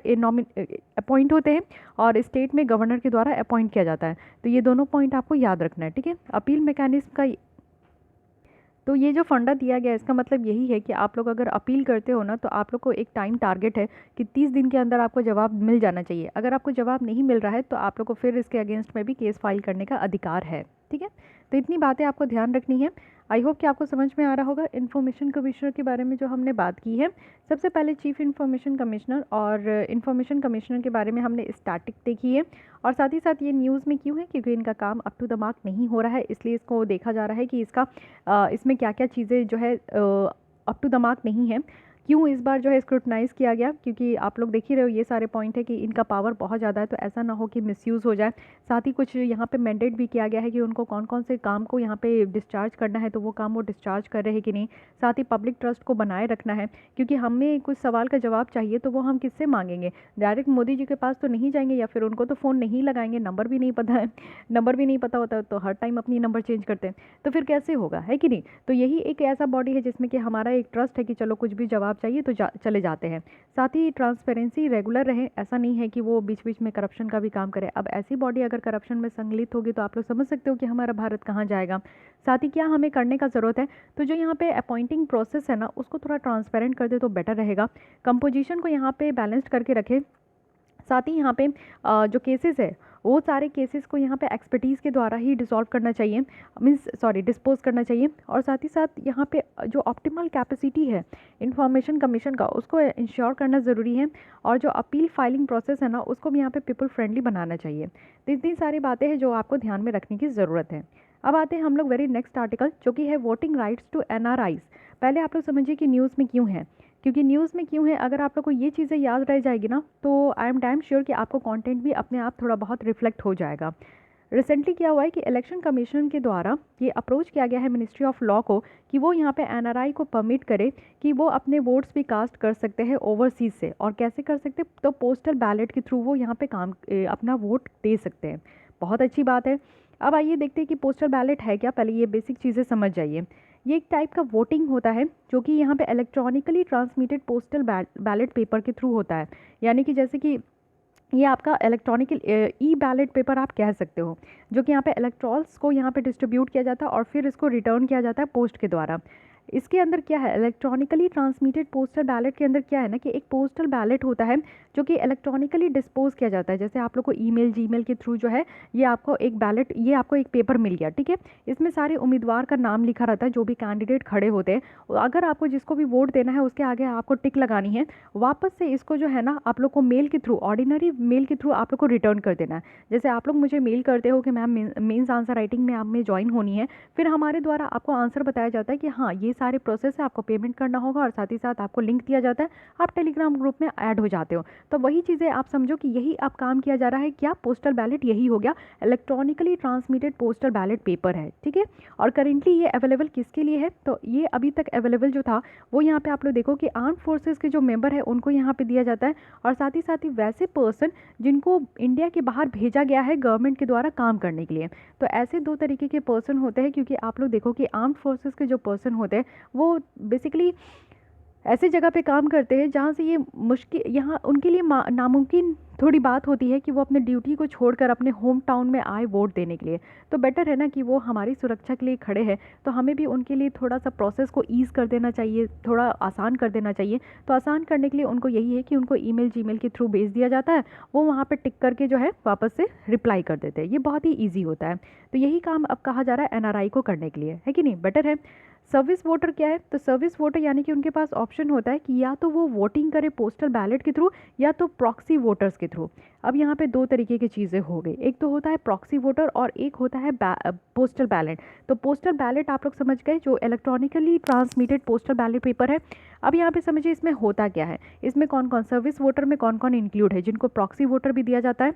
अपॉइंट होते हैं और स्टेट में गवर्नर के द्वारा अपॉइंट किया जाता है। तो ये दोनों पॉइंट आपको याद रखना है, ठीक है। अपील मैकेनिज्म का तो ये जो फंडा दिया गया है इसका मतलब यही है कि आप लोग अगर अपील करते हो ना, तो आप लोग को एक टाइम टारगेट है कि 30 दिन के अंदर आपको जवाब मिल जाना चाहिए। अगर आपको जवाब नहीं मिल रहा है तो आप लोग को फिर इसके अगेंस्ट में भी केस फाइल करने का अधिकार है, ठीक है। तो इतनी बातें आपको ध्यान रखनी है। आई होप कि आपको समझ में आ रहा होगा इन्फॉर्मेशन कमिश्नर के बारे में जो हमने बात की है। सबसे पहले चीफ इन्फॉर्मेशन कमिश्नर और इन्फॉर्मेशन कमिश्नर के बारे में हमने स्टैटिक देखी है, और साथ ही साथ ये न्यूज़ में क्यों है, क्योंकि इनका काम अप टू द मार्क नहीं हो रहा है, इसलिए इसको देखा जा रहा है कि इसमें क्या क्या चीज़ें जो है अप टू द मार्क नहीं है। क्यों इस बार जो है स्क्रूटनाइज़ किया गया, क्योंकि आप लोग देख ही रहे हो ये सारे पॉइंट है कि इनका पावर बहुत ज़्यादा है, तो ऐसा ना हो कि मिसयूज़ हो जाए। साथ ही कुछ यहाँ पे मैंडेट भी किया गया है कि उनको कौन कौन से काम को यहाँ पे डिस्चार्ज करना है, तो वो काम वो डिस्चार्ज कर रहे हैं कि नहीं। साथ ही पब्लिक ट्रस्ट को बनाए रखना है, क्योंकि हमें कुछ सवाल का जवाब चाहिए तो वो हम किससे मांगेंगे, डायरेक्ट मोदी जी के पास तो नहीं जाएंगे, या फिर उनको तो फ़ोन नहीं लगाएंगे, नंबर भी नहीं पता है, नंबर भी नहीं पता होता है तो हर टाइम अपनी नंबर चेंज करते हैं, तो फिर कैसे होगा, है कि नहीं। तो यही एक ऐसा बॉडी है जिसमें कि हमारा एक ट्रस्ट है कि चलो कुछ भी जवाब चाहिए तो चले जाते हैं। साथ ही ट्रांसपेरेंसी रेगुलर रहे, ऐसा नहीं है कि वो बीच बीच में करप्शन का भी काम करे। अब ऐसी बॉडी अगर करप्शन में संलिप्त होगी तो आप लोग समझ सकते हो कि हमारा भारत कहाँ जाएगा। साथ ही क्या हमें करने का ज़रूरत है, तो जो यहाँ पे अपॉइंटिंग प्रोसेस है ना उसको थोड़ा ट्रांसपेरेंट कर दे तो बेटर रहेगा। कंपोजिशन को यहाँ पे बैलेंस्ड करके रखें। साथ ही यहाँ पे जो केसेस है वो सारे केसेस को यहाँ पे एक्सपर्टीज़ के द्वारा ही डिसॉल्व करना चाहिए, डिस्पोज करना चाहिए। और साथ ही साथ यहाँ पे जो ऑप्टिमल कैपेसिटी है इंफॉर्मेशन कमीशन का उसको इंश्योर करना ज़रूरी है, और जो अपील फाइलिंग प्रोसेस है ना उसको भी यहाँ पे पीपल फ्रेंडली बनाना चाहिए। तो इतनी सारी बातें हैं जो आपको ध्यान में रखने की ज़रूरत है। अब आते हैं हम लोग वेरी नेक्स्ट आर्टिकल, जो कि है वोटिंग राइट्स टू एनआरआईज। पहले आप लोग समझिए कि न्यूज़ में क्यों है, क्योंकि न्यूज़ में क्यों है अगर आप लोग को ये चीज़ें याद रह जाएगी ना, तो आई एम डैम श्योर कि आपको कंटेंट भी अपने आप थोड़ा बहुत रिफ्लेक्ट हो जाएगा। रिसेंटली क्या हुआ है कि इलेक्शन कमीशन के द्वारा ये अप्रोच किया गया है मिनिस्ट्री ऑफ लॉ को कि वो यहाँ पे एनआरआई को परमिट करे कि वो अपने वोट्स भी कास्ट कर सकते हैं ओवरसीज़ से। और कैसे कर सकते हैं? तो पोस्टल बैलेट के थ्रू वो यहाँ पे अपना वोट दे सकते हैं। बहुत अच्छी बात है। अब आइए देखते हैं कि पोस्टल बैलेट है क्या। पहले ये बेसिक चीज़ें समझ जाइए। ये एक टाइप का वोटिंग होता है जो कि यहाँ पे electronically transmitted postal ballot paper के थ्रू होता है। यानी कि जैसे कि ये आपका इलेक्ट्रॉनिकल ई बैलेट पेपर आप कह सकते हो, जो कि यहाँ पे इलेक्ट्रॉल्स को यहाँ पे डिस्ट्रीब्यूट किया जाता है और फिर इसको रिटर्न किया जाता है पोस्ट के द्वारा। इसके अंदर क्या है, इलेक्ट्रॉनिकली ट्रांसमिटेड पोस्टल बैलेट के अंदर क्या है ना कि एक पोस्टल बैलेट होता है जो कि इलेक्ट्रॉनिकली डिस्पोज किया जाता है। जैसे आप लोग को ईमेल जीमेल के थ्रू जो है ये आपको एक बैलेट, ये आपको एक पेपर मिल गया, ठीक है। इसमें सारे उम्मीदवार का नाम लिखा रहता है, जो भी कैंडिडेट खड़े होते हैं। अगर आपको जिसको भी वोट देना है उसके आगे आपको टिक लगानी है। वापस से इसको जो है ना आप लोग को मेल के थ्रू, ऑर्डिनरी मेल के थ्रू आप लोग को रिटर्न कर देना है। जैसे आप लोग मुझे मेल करते हो कि मैम मेंस आंसर राइटिंग में आप में ज्वाइन होनी है, फिर हमारे द्वारा आपको आंसर बताया जाता है कि हाँ ये सारे प्रोसेस है, आपको पेमेंट करना होगा और साथ ही साथ आपको लिंक दिया जाता है, आप टेलीग्राम ग्रुप में ऐड हो जाते हो। तो वही चीज़ें आप समझो कि यही आप काम किया जा रहा है। क्या? पोस्टल बैलेट यही हो गया, electronically transmitted postal ballot paper है, ठीक है। और करेंटली ये अवेलेबल किसके लिए है? तो ये अभी तक अवेलेबल जो था वो यहाँ पे आप लोग देखो कि आर्म फोर्सेस के जो मेंबर है उनको यहाँ पे दिया जाता है, और साथ ही वैसे पर्सन जिनको इंडिया के बाहर भेजा गया है गवर्नमेंट के द्वारा काम करने के लिए। तो ऐसे दो तरीके के पर्सन होते हैं, क्योंकि आप लोग देखो कि आर्म फोर्सेस के जो पर्सन होते हैं वो बेसिकली ऐसे जगह पे काम करते हैं जहाँ से ये मुश्किल, यहाँ उनके लिए नामुमकिन थोड़ी बात होती है कि वो अपने ड्यूटी को छोड़कर अपने होम टाउन में आए वोट देने के लिए। तो बेटर है ना कि वो हमारी सुरक्षा के लिए खड़े हैं, तो हमें भी उनके लिए थोड़ा सा प्रोसेस को ईज़ कर देना चाहिए, थोड़ा आसान कर देना चाहिए। तो आसान करने के लिए उनको यही है कि उनको ईमेल जीमेल के थ्रू भेज दिया जाता है, वो वहाँ पर टिक करके जो है वापस से रिप्लाई कर देते हैं। ये बहुत ही ईजी होता है। तो यही काम अब कहा जा रहा है एनआरआई को करने के लिए, है कि नहीं? बेटर है। सर्विस वोटर क्या है? तो सर्विस वोटर यानी कि उनके पास ऑप्शन होता है कि या तो वो वोटिंग करे पोस्टल बैलेट के थ्रू या तो प्रॉक्सी वोटर्स के थ्रू। अब यहाँ पे दो तरीके की चीज़ें हो गई, एक तो होता है प्रॉक्सी वोटर और एक होता है पोस्टल बैलेट। तो पोस्टल बैलेट आप लोग समझ गए, जो electronically transmitted postal ballot paper है। अब यहाँ पे समझिए इसमें होता क्या है, इसमें कौन कौन सर्विस वोटर में कौन कौन इंक्लूड है, जिनको प्रॉक्सी वोटर भी दिया जाता है।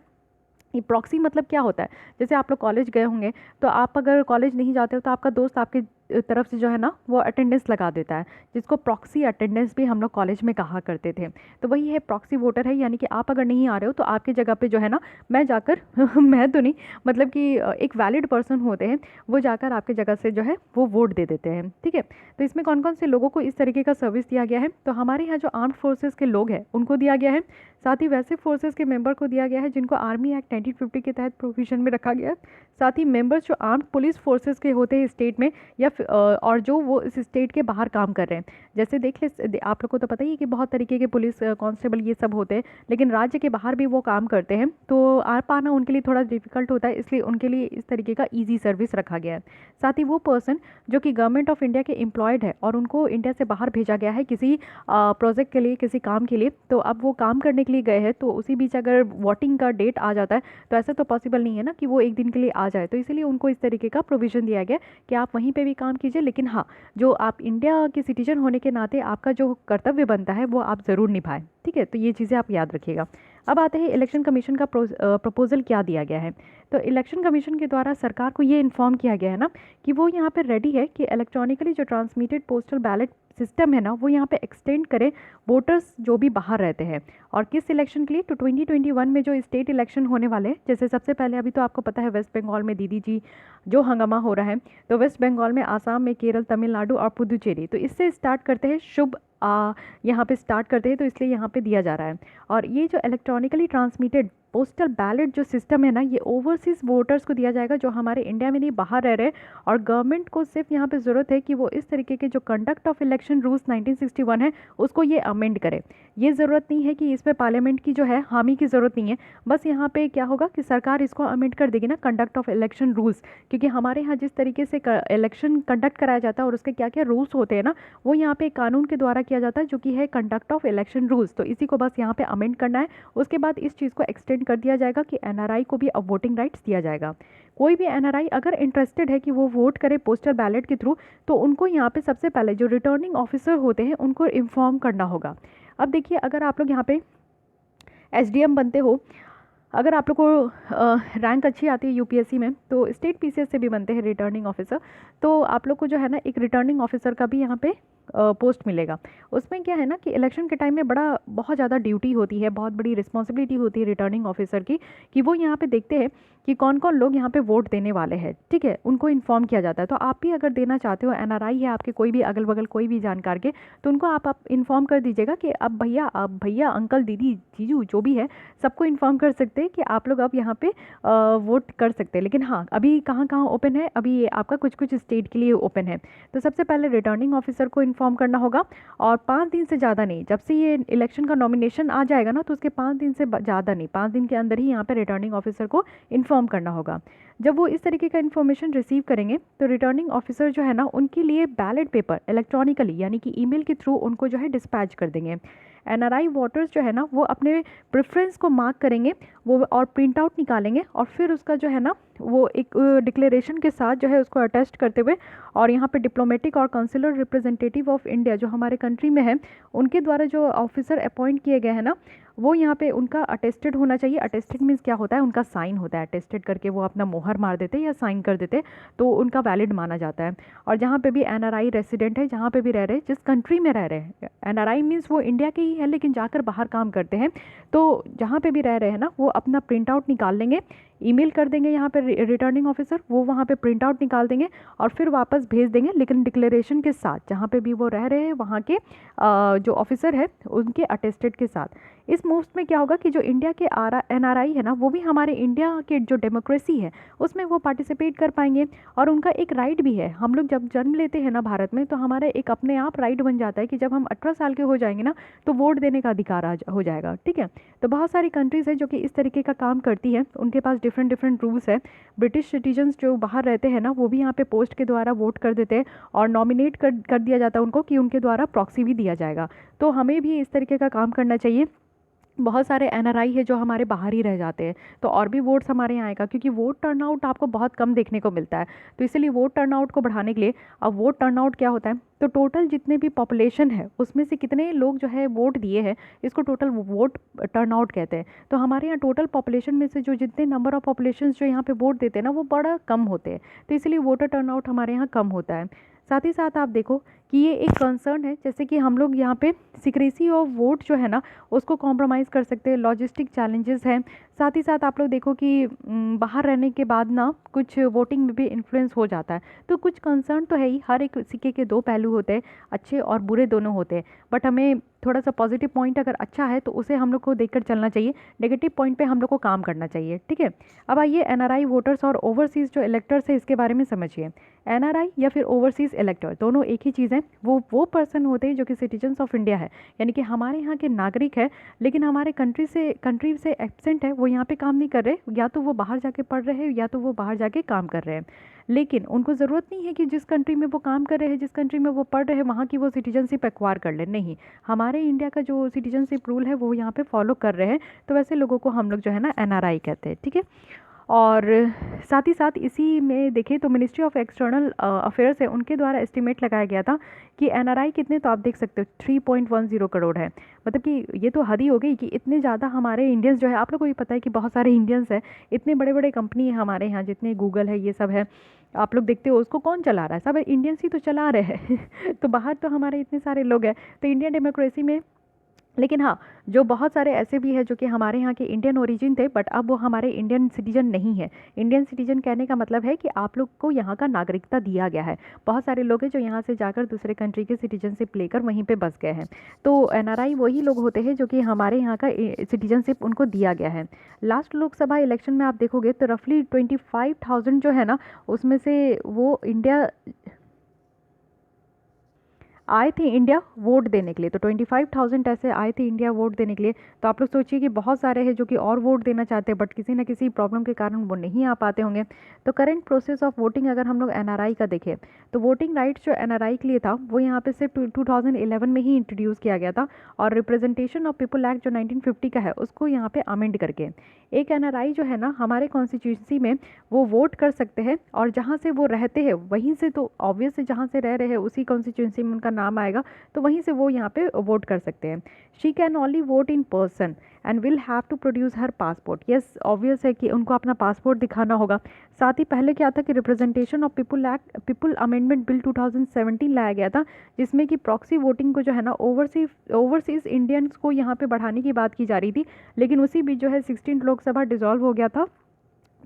ये प्रॉक्सी मतलब क्या होता है? जैसे आप लोग कॉलेज गए होंगे, तो आप अगर कॉलेज नहीं जाते हो तो आपका दोस्त आपके तरफ से जो है ना वो अटेंडेंस लगा देता है, जिसको प्रॉक्सी अटेंडेंस भी हम लोग कॉलेज में कहा करते थे। तो वही है प्रॉक्सी वोटर है, यानी कि आप अगर नहीं आ रहे हो तो आपके जगह पे जो है ना मैं जाकर मैं तो नहीं, मतलब कि एक वैलिड पर्सन होते हैं, वो जाकर आपके जगह से जो है वो वोट दे देते हैं, ठीक है। तो इसमें कौन कौन से लोगों को इस तरीके का सर्विस दिया गया है? तो हमारे यहाँ जो आर्म्ड फोर्सेस के लोग हैं उनको दिया गया है, साथ ही वैसे फोर्सेस के मेंबर को दिया गया है जिनको आर्मी एक्ट 1950 के तहत प्रोविजन में रखा गया है। साथ ही मेंबर्स जो आर्म्ड पुलिस फोर्सेस के होते हैं स्टेट में या और जो वो इस स्टेट के बाहर काम कर रहे हैं। जैसे देख ले, आप लोग को तो पता ही है कि बहुत तरीके के पुलिस कांस्टेबल ये सब होते हैं, लेकिन राज्य के बाहर भी वो काम करते हैं, तो आ पाना उनके लिए थोड़ा डिफिकल्ट होता है, इसलिए उनके लिए इस तरीके का ईजी सर्विस रखा गया है। साथ ही वो पर्सन जो कि गवर्नमेंट ऑफ इंडिया के एम्प्लॉयड है और उनको इंडिया से बाहर भेजा गया है किसी प्रोजेक्ट के लिए, किसी काम के लिए, तो अब वो काम करने के लिए गए हैं, तो उसी बीच अगर वोटिंग का डेट आ जाता है तो ऐसा तो पॉसिबल नहीं है ना कि वो एक दिन के लिए आ जाए, तो इसीलिए उनको इस तरीके का प्रोविज़न दिया गया कि आप वहीं पे भी काम कीजिए, लेकिन हाँ जो आप इंडिया के सिटीजन होने के नाते आपका जो कर्तव्य बनता है वो आप ज़रूर निभाएं, ठीक है। तो ये चीज़ें आप याद रखिएगा। अब आते हैं इलेक्शन कमीशन का प्रपोजल क्या दिया गया है। तो इलेक्शन कमीशन के द्वारा सरकार को ये इन्फॉर्म किया गया है ना कि वो यहाँ पे रेडी है कि इलेक्ट्रॉनिकली जो ट्रांसमिटेड पोस्टल बैलेट सिस्टम है ना वो यहाँ पे एक्सटेंड करे वोटर्स जो भी बाहर रहते हैं। और किस इलेक्शन के लिए? तो 2021 में जो स्टेट इलेक्शन होने वाले हैं, जैसे सबसे पहले अभी तो आपको पता है वेस्ट बंगाल में दीदी जी जो हंगामा हो रहा है, तो वेस्ट बंगाल में, आसाम में, केरल, तमिलनाडु और पुदुचेरी, तो इससे स्टार्ट करते हैं शुभ यहाँ पे स्टार्ट करते हैं, तो इसलिए यहाँ पे दिया जा रहा है। और ये जो इलेक्ट्रॉनिकली ट्रांसमिटेड पोस्टल बैलेट जो सिस्टम है ना ये ओवरसीज़ वोटर्स को दिया जाएगा जो हमारे इंडिया में नहीं बाहर रह रहे हैं। और गवर्नमेंट को सिर्फ यहाँ पे ज़रूरत है कि वो इस तरीके के जो कंडक्ट ऑफ इलेक्शन रूल्स 1961 है उसको ये अमेंड करे। ये ज़रूरत नहीं है कि इसमें पार्लियामेंट की जो है हामी की ज़रूरत नहीं है, बस यहाँ पे क्या होगा कि सरकार इसको अमेंड कर देगी ना कंडक्ट ऑफ इलेक्शन रूल्स, क्योंकि हमारे यहाँ जिस तरीके से इलेक्शन कंडक्ट कराया जाता है और उसके क्या क्या रूल्स होते हैं ना वो यहाँ पे कानून के द्वारा किया जाता है जो कि है कंडक्ट ऑफ इलेक्शन रूल्स। तो इसी को बस यहाँ पे अमेंड करना है। उसके बाद इस चीज़ को एक्सटेंड कर दिया जाएगा कि एनआरआई को भी अब वोटिंग राइट्स दिया जाएगा। कोई भी एनआरआई अगर इंटरेस्टेड है कि वो वोट करे पोस्टल बैलेट के थ्रू, तो उनको यहाँ पे सबसे पहले जो रिटर्निंग ऑफिसर होते हैं उनको इन्फॉर्म करना होगा। अब देखिए अगर आप लोग यहाँ पे एसडीएम बनते हो, अगर आप लोग को रैंक अच्छी आती है यूपीएससी में तो स्टेट पीसीएस से भी बनते हैं रिटर्निंग ऑफिसर। तो आप लोग को जो है ना एक रिटर्निंग ऑफिसर का भी यहाँ पे पोस्ट मिलेगा। उसमें क्या है ना कि इलेक्शन के टाइम में बहुत ज़्यादा ड्यूटी होती है, बहुत बड़ी रिस्पॉन्सिबिलिटी होती है रिटर्निंग ऑफिसर की, कि वो यहाँ पे देखते हैं कि कौन कौन लोग यहाँ पे वोट देने वाले हैं, ठीक है, उनको इन्फॉर्म किया जाता है। तो आप भी अगर देना चाहते हो, एनआरआई है आपके कोई भी अगल बगल कोई भी जानकार के, तो उनको आप इन्फॉर्म कर दीजिएगा कि अब भैया अंकल दीदी जीजू जो भी है सबको इन्फॉर्म कर सकते हैं कि आप लोग अब यहाँ पे वोट कर सकते हैं। लेकिन हाँ, अभी कहाँ कहाँ ओपन है, अभी ये आपका कुछ कुछ स्टेट के लिए ओपन है। तो सबसे पहले रिटर्निंग ऑफिसर को इन्फॉर्म करना होगा, और 5 दिन से ज़्यादा नहीं, जब से ये इलेक्शन का नॉमिनेशन आ जाएगा ना तो उसके 5 दिन से ज़्यादा नहीं, 5 दिन के अंदर ही यहाँ पे रिटर्निंग ऑफिसर को इन्फॉर्म करना होगा। जब वो इस तरीके का इन्फॉर्मेशन रिसीव करेंगे तो रिटर्निंग ऑफिसर जो है ना उनके लिए बैलेट पेपर इलेक्ट्रॉनिकली यानी कि ईमेल के थ्रू उनको जो है डिस्पैच कर देंगे। एनआरआई वोटर्स जो है ना वो अपने प्रेफरेंस को मार्क करेंगे वो, और प्रिंट आउट निकालेंगे, और फिर उसका जो है ना वो एक डिक्लेरेशन के साथ जो है उसको अटेस्ट करते हुए, और यहाँ पे डिप्लोमेटिक और काउंसिलर रिप्रेजेंटेटिव ऑफ इंडिया जो हमारे कंट्री में है उनके द्वारा जो ऑफिसर अपॉइंट किए गए हैं ना, वो यहाँ पे उनका अटेस्टेड होना चाहिए। अटेस्टेड मीन्स क्या होता है, उनका साइन होता है, अटेस्टेड करके वो अपना मोहर मार देते या साइन कर देते तो उनका वैलिड माना जाता है। और जहाँ पे भी एनआरआई रेसिडेंट है, जहाँ पे भी रह रहे हैं, जिस कंट्री में रह रहे हैं, एनआरआई मीन्स वो इंडिया के ही है लेकिन जाकर बाहर काम करते हैं, तो जहाँ पे भी रह रहे हैं ना वो अपना प्रिंट आउट निकाल लेंगे, ईमेल कर देंगे यहाँ पे रिटर्निंग ऑफिसर, वो वहाँ पे प्रिंट आउट निकाल देंगे और फिर वापस भेज देंगे, लेकिन डिक्लेरेशन के साथ, जहाँ पे भी वो रह रहे हैं वहाँ के जो ऑफिसर है उनके अटेस्टेड के साथ। इस मूव्स में क्या होगा कि जो इंडिया के एनआरआई है ना वो भी हमारे इंडिया के जो डेमोक्रेसी है उसमें वो पार्टिसिपेट कर पाएंगे, और उनका एक राइट भी है। हम लोग जब जन्म लेते हैं ना भारत में, तो हमारा एक अपने आप राइट बन जाता है कि जब हम 18 साल के हो जाएंगे ना तो वोट देने का अधिकार हो जाएगा, ठीक है। तो बहुत सारी कंट्रीज़ है जो कि इस तरीके का काम करती है, उनके पास डिफरेंट डिफरेंट रूल्स है। ब्रिटिश सिटीजन्स जो बाहर रहते हैं ना वो भी यहाँ पे पोस्ट के द्वारा वोट कर देते हैं, और नॉमिनेट कर दिया जाता है उनको कि उनके द्वारा प्रॉक्सी भी दिया जाएगा। तो हमें भी इस तरीके का काम करना चाहिए। बहुत सारे एनआरआई है जो हमारे बाहर ही रह जाते हैं, तो और भी वोट्स हमारे यहाँ आएगा, क्योंकि वोट टर्नआउट आपको बहुत कम देखने को मिलता है। तो इसलिए वोट टर्नआउट को बढ़ाने के लिए, अब वोट टर्नआउट क्या होता है, तो टोटल जितने भी पॉपुलेशन है उसमें से कितने लोग जो है वोट दिए हैं, इसको टोटल वोट टर्नआउट कहते हैं। तो हमारे यहाँ टोटल पॉपुलेशन में से जो जितने नंबर ऑफ पॉपुलेशन जो यहाँ पे वोट देते हैं ना वो बड़ा कम होते हैं, तो इसलिए वोटर टर्नआउट हमारे यहाँ कम होता है। साथ ही साथ आप देखो कि ये एक कंसर्न है, जैसे कि हम लोग यहाँ पे सिक्रेसी ऑफ वोट जो है ना उसको कॉम्प्रोमाइज़ कर सकते हैं, लॉजिस्टिक चैलेंजेस हैं। साथ ही साथ आप लोग देखो कि बाहर रहने के बाद ना कुछ वोटिंग में भी इन्फ्लुएंस हो जाता है। तो कुछ कंसर्न तो है ही, हर एक सिक्के के दो पहलू होते हैं, अच्छे और बुरे दोनों होते हैं, बट हमें थोड़ा सा पॉजिटिव पॉइंट अगर अच्छा है तो उसे हम लोग को देखकर चलना चाहिए, नेगेटिव पॉइंट पे हम लोग को काम करना चाहिए, ठीक है। अब आइए एनआरआई वोटर्स और ओवरसीज़ जो इलेक्टर्स है इसके बारे में समझिए। एनआरआई या फिर ओवरसीज़ इलेक्टर दोनों एक ही चीज़ है। वो पर्सन होते हैं जो कि सिटीजन्स ऑफ इंडिया है, यानी कि हमारे यहाँ के नागरिक है, लेकिन हमारे कंट्री से एब्सेंट है, वो यहाँ पे काम नहीं कर रहे, या तो वो बाहर जाके पढ़ रहे हैं या तो वो बाहर जाके काम कर रहे हैं। लेकिन उनको ज़रूरत नहीं है कि जिस कंट्री में वो काम कर रहे हैं, जिस कंट्री में वो पढ़ रहे हैं, वहाँ की वो सिटीजनशिप एक्वायर कर ले, नहीं, हमारे इंडिया का जो सिटीजनशिप रूल है वो यहाँ पे फॉलो कर रहे हैं। तो वैसे लोगों को हम लोग जो है ना एनआरआई कहते हैं, ठीक है। और साथ ही साथ इसी में देखें तो मिनिस्ट्री ऑफ एक्सटर्नल अफेयर्स है, उनके द्वारा एस्टिमेट लगाया गया था कि एनआरआई कितने, तो आप देख सकते हो 3.10 करोड़ है। मतलब कि ये तो हद ही हो गई कि इतने ज़्यादा हमारे इंडियंस जो है, आप लोगों को भी पता है कि बहुत सारे इंडियंस हैं, इतने बड़े बड़े कंपनी है हमारे यहाँ, जितने गूगल है ये सब है, आप लोग देखते हो उसको कौन चला रहा है, सब इंडियंस ही तो चला रहे हैं तो बाहर तो हमारे इतने सारे लोग हैं, तो इंडियन डेमोक्रेसी में। लेकिन हाँ, जो बहुत सारे ऐसे भी है जो कि हमारे यहाँ के इंडियन ओरिजिन थे, बट अब वो हमारे इंडियन सिटीजन नहीं है। इंडियन सिटीजन कहने का मतलब है कि आप लोग को यहाँ का नागरिकता दिया गया है। बहुत सारे लोग हैं जो यहाँ से जाकर दूसरे कंट्री की सिटीजनशिप लेकर वहीं पे बस गए हैं। तो एनआरआई वही लोग होते हैं जो कि हमारे यहाँ का सिटीजनशिप उनको दिया गया है। लास्ट लोकसभा इलेक्शन में आप देखोगे तो रफली 25,000 जो है ना उसमें से वो इंडिया आए थे इंडिया वोट देने के लिए, तो 25,000 ऐसे आए थे इंडिया वोट देने के लिए। तो आप लोग सोचिए कि बहुत सारे हैं जो कि और वोट देना चाहते हैं, बट किसी न किसी प्रॉब्लम के कारण वो नहीं आ पाते होंगे। तो करंट प्रोसेस ऑफ वोटिंग अगर हम लोग एनआरआई का देखें तो वोटिंग राइट्स जो एनआरआई के लिए था वो यहाँ पे सिर्फ 2011 में ही इंट्रोड्यूस किया गया था, और रिप्रेजेंटेशन ऑफ पीपल एक्ट जो 1950 का है उसको यहाँ पे अमेंड करके एक एनआरआई जो है ना हमारे कॉन्स्टिट्यूंसी में वो वोट कर सकते हैं, और जहाँ से वो रहते हैं वहीं से, तो ऑब्वियस जहाँ से रह रहे हैं उसी कॉन्स्टिट्यूंसी में उनका नाम आएगा तो वहीं से वो यहाँ पे वोट कर सकते हैं। She can only vote in person and will have to produce her passport. Yes, obvious है कि उनको अपना पासपोर्ट दिखाना होगा। साथ ही पहले क्या था कि representation of people amendment bill 2017 लाया गया था, जिसमें कि प्रॉक्सी वोटिंग को जो है ना ओवरसीज इंडियंस को यहाँ पे बढ़ाने की बात की जा रही थी, लेकिन उसी बीच जो है 16 लोकसभा डिसॉल्व हो गया था।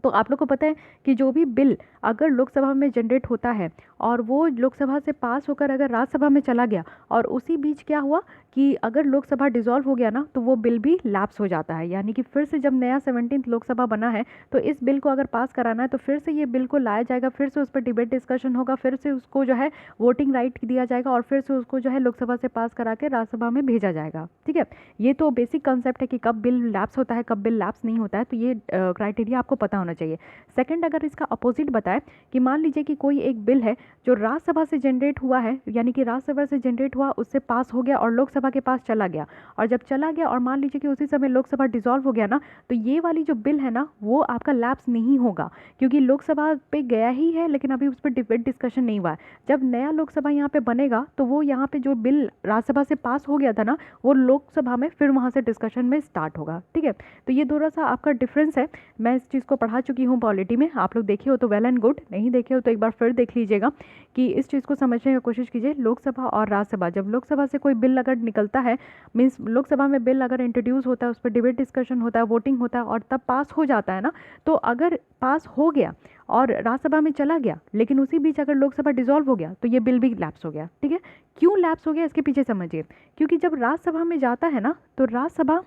तो आप लोग को पता है कि जो भी बिल अगर लोकसभा में जनरेट होता है और वो लोकसभा से पास होकर अगर राज्यसभा में चला गया और उसी बीच क्या हुआ कि अगर लोकसभा डिसॉल्व हो गया ना तो वो बिल भी लैप्स हो जाता है। यानी कि फिर से जब नया 17th लोकसभा बना है तो इस बिल को अगर पास कराना है तो फिर से ये बिल को लाया जाएगा, फिर से उस पर डिबेट डिस्कशन होगा, फिर से उसको जो है वोटिंग राइट दिया जाएगा और फिर से उसको जो है लोकसभा से पास करा के राज्यसभा में भेजा जाएगा। ठीक है, ये तो बेसिक कंसेप्ट है कि कब बिल लैप्स होता है कब बिल लैप्स नहीं होता है, तो ये क्राइटेरिया आपको पता होना चाहिए। सेकंड, अगर इसका अपोजिट बताए कि मान लीजिए कि कोई एक बिल है जो राज्यसभा से जनरेट हुआ है, यानी कि राज्यसभा से जनरेट हुआ, उससे पास हो गया और लोकसभा के पास चला गया, और जब चला गया और मान लीजिए कि उसी समय लोकसभा डिसॉल्व हो गया ना, तो ये वाली जो बिल है ना वो आपका लैप्स नहीं होगा, क्योंकि लोकसभा पे गया ही है लेकिन अभी उस पर डिबेट डिस्कशन नहीं हुआ है। जब नया लोकसभा यहाँ पे बनेगा तो वो यहाँ पे जो बिल राज्यसभा से पास हो गया था ना वो लोकसभा में फिर वहाँ से डिस्कशन में स्टार्ट होगा। ठीक है, तो ये थोड़ा सा आपका डिफरेंस है। मैं इस चीज़ को पढ़ा चुकी हूँ पॉलिटी में, आप लोग देखे हो तो वेल एंड गुड, नहीं देखे हो तो एक बार फिर देख लीजिएगा कि इस चीज़ को समझने की कोशिश कीजिए। लोकसभा और राज्यसभा, जब लोकसभा से कोई बिल अगर निकलता है, मीन्स लोकसभा में बिल अगर इंट्रोड्यूस होता है, उस पर डिबेट डिस्कशन होता है, वोटिंग होता है और तब पास हो जाता है ना, तो अगर पास हो गया और राज्यसभा में चला गया लेकिन उसी बीच अगर लोकसभा डिसॉल्व हो गया तो ये बिल भी लैप्स हो गया। ठीक है, क्यों लैप्स हो गया इसके पीछे समझिए, क्योंकि जब राज्यसभा में जाता है ना तो राज्यसभा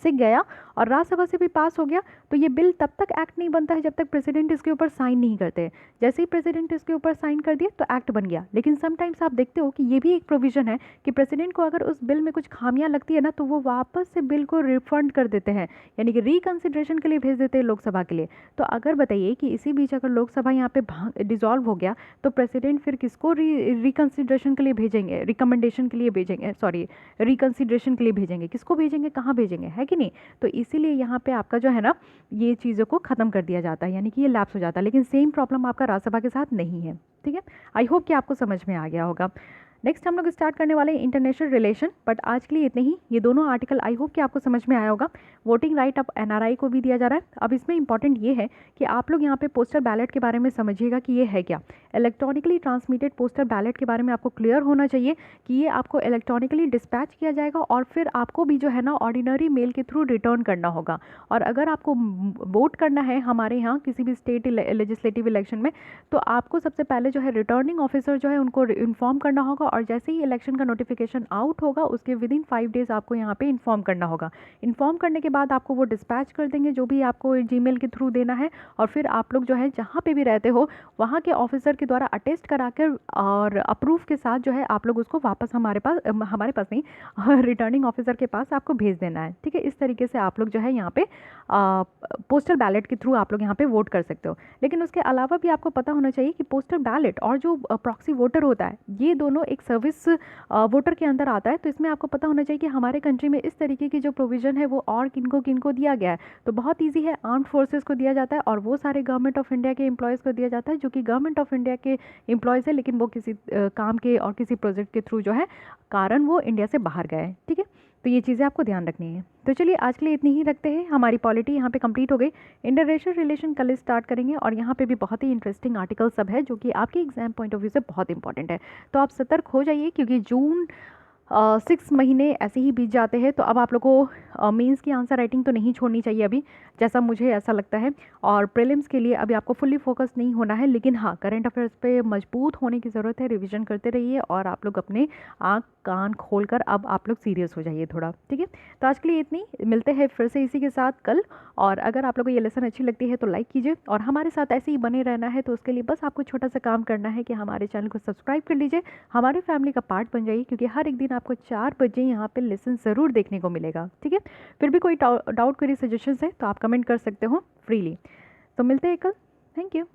से गया और राज्यसभा से भी पास हो गया तो ये बिल तब तक एक्ट नहीं बनता है जब तक प्रेसिडेंट इसके ऊपर साइन नहीं करते हैं। जैसे ही प्रेसिडेंट इसके ऊपर साइन कर दिया तो एक्ट बन गया। लेकिन समटाइम्स आप देखते हो कि ये भी एक प्रोविजन है कि प्रेसिडेंट को अगर उस बिल में कुछ खामियां लगती है ना तो वो वापस से बिल को रिफंड कर देते हैं, यानी कि रिकन्सिडरेशन के लिए भेज देते हैं लोकसभा के लिए। तो अगर बताइए कि इसी बीच अगर लोकसभा यहाँ पे डिसॉल्व हो गया तो प्रेसिडेंट फिर किसको रिकन्सिडरेशन के लिए भेजेंगे, रिकमेंडेशन के लिए भेजेंगे, सॉरी रिकन्सिडरेशन के लिए भेजेंगे, किसको भेजेंगे, कहाँ भेजेंगे, है कि नहीं। तो इसीलिए यहाँ पे आपका जो है ना ये चीज़ों को ख़त्म कर दिया जाता है, यानी कि ये लैप्स हो जाता है। लेकिन सेम प्रॉब्लम आपका राज्यसभा के साथ नहीं है। ठीक है, आई होप कि आपको समझ में आ गया होगा। नेक्स्ट हम लोग स्टार्ट करने वाले हैं इंटरनेशनल रिलेशन, बट आज के लिए इतने ही। ये दोनों आर्टिकल आई होप कि आपको समझ में आया होगा। वोटिंग राइट अब एनआरआई को भी दिया जा रहा है। अब इसमें इंपॉर्टेंट ये है कि आप लोग यहाँ पे पोस्टल बैलेट के बारे में समझिएगा कि ये है क्या। इलेक्ट्रॉनिकली ट्रांसमिटेड पोस्टल बैलेट के बारे में आपको क्लियर होना चाहिए कि ये आपको इलेक्ट्रॉनिकली डिस्पैच किया जाएगा और फिर आपको भी जो है ना ऑर्डिनरी मेल के थ्रू रिटर्न करना होगा। और अगर आपको वोट करना है हमारे यहाँ किसी भी स्टेट लेजिस्लेटिव इलेक्शन में तो आपको सबसे पहले जो है रिटर्निंग ऑफिसर जो है उनको इन्फॉर्म करना होगा, और जैसे ही इलेक्शन का नोटिफिकेशन आउट होगा उसके विदिन 5 डेज आपको यहाँ पे इन्फॉर्म करना होगा। इन्फॉर्म करने के बाद आपको वो डिस्पैच कर देंगे जो भी आपको जीमेल के थ्रू देना है, और फिर आप लोग जो है जहाँ पे भी रहते हो वहाँ के ऑफिसर के द्वारा अटेस्ट करा कर और अप्रूव के साथ जो है आप लोग उसको वापस हमारे पास नहीं रिटर्निंग ऑफिसर के पास आपको भेज देना है। ठीक है, इस तरीके से आप लोग जो है यहाँ पे पोस्टल बैलेट के थ्रू आप लोग यहाँ पे वोट कर सकते हो। लेकिन उसके अलावा भी आपको पता होना चाहिए कि पोस्टल बैलेट और जो प्रॉक्सी वोटर होता है ये दोनों एक सर्विस वोटर के अंदर आता है। तो इसमें आपको पता होना चाहिए कि हमारे कंट्री में इस तरीके की जो प्रोविज़न है वो और किनको किनको दिया गया है। तो बहुत ईजी है, आर्म्ड फोर्सेस को दिया जाता है और वो सारे गवर्नमेंट ऑफ इंडिया के एम्प्लॉयज़ को दिया जाता है जो कि गवर्नमेंट ऑफ इंडिया के एम्प्लॉयज़ है, लेकिन वो किसी काम के और किसी प्रोजेक्ट के थ्रू जो है कारण वो इंडिया से बाहर गए हैं। ठीक है, तो ये चीज़ें आपको ध्यान रखनी है। तो चलिए आज के लिए इतनी ही रखते हैं। हमारी पॉलिटी यहाँ पे कंप्लीट हो गई। इंटरनेशनल रिलेशन कल स्टार्ट करेंगे और यहाँ पे भी बहुत ही इंटरेस्टिंग आर्टिकल सब है जो कि आपके एग्जाम पॉइंट ऑफ व्यू से बहुत इंपॉर्टेंट है। तो आप सतर्क हो जाइए क्योंकि जून 6 महीने ऐसे ही बीत जाते हैं। तो अब आप लोग को मेंस की आंसर राइटिंग तो नहीं छोड़नी चाहिए अभी, जैसा मुझे ऐसा लगता है, और प्रीलिम्स के लिए अभी आपको फुल्ली फोकस नहीं होना है। लेकिन हाँ, करंट अफेयर्स पे मजबूत होने की ज़रूरत है, रिवीजन करते रहिए और आप लोग अपने आँख कान खोलकर अब आप लोग सीरियस हो जाइए थोड़ा। ठीक है, तो आज के लिए इतनी, मिलते हैं फिर से इसी के साथ कल। और अगर आप लोग को ये लेसन अच्छी लगती है तो लाइक कीजिए और हमारे साथ ऐसे ही बने रहना है तो उसके लिए बस आपको छोटा सा काम करना है कि हमारे चैनल को सब्सक्राइब कर लीजिए, हमारे फैमिली का पार्ट बन जाइए, क्योंकि हर एक दिन आपको 4 बजे यहाँ पे लेसन ज़रूर देखने को मिलेगा। ठीक है, फिर भी कोई डाउट क्वेरी सजेशंस है तो आप कमेंट कर सकते हो फ्रीली। तो मिलते हैं कल, थैंक यू।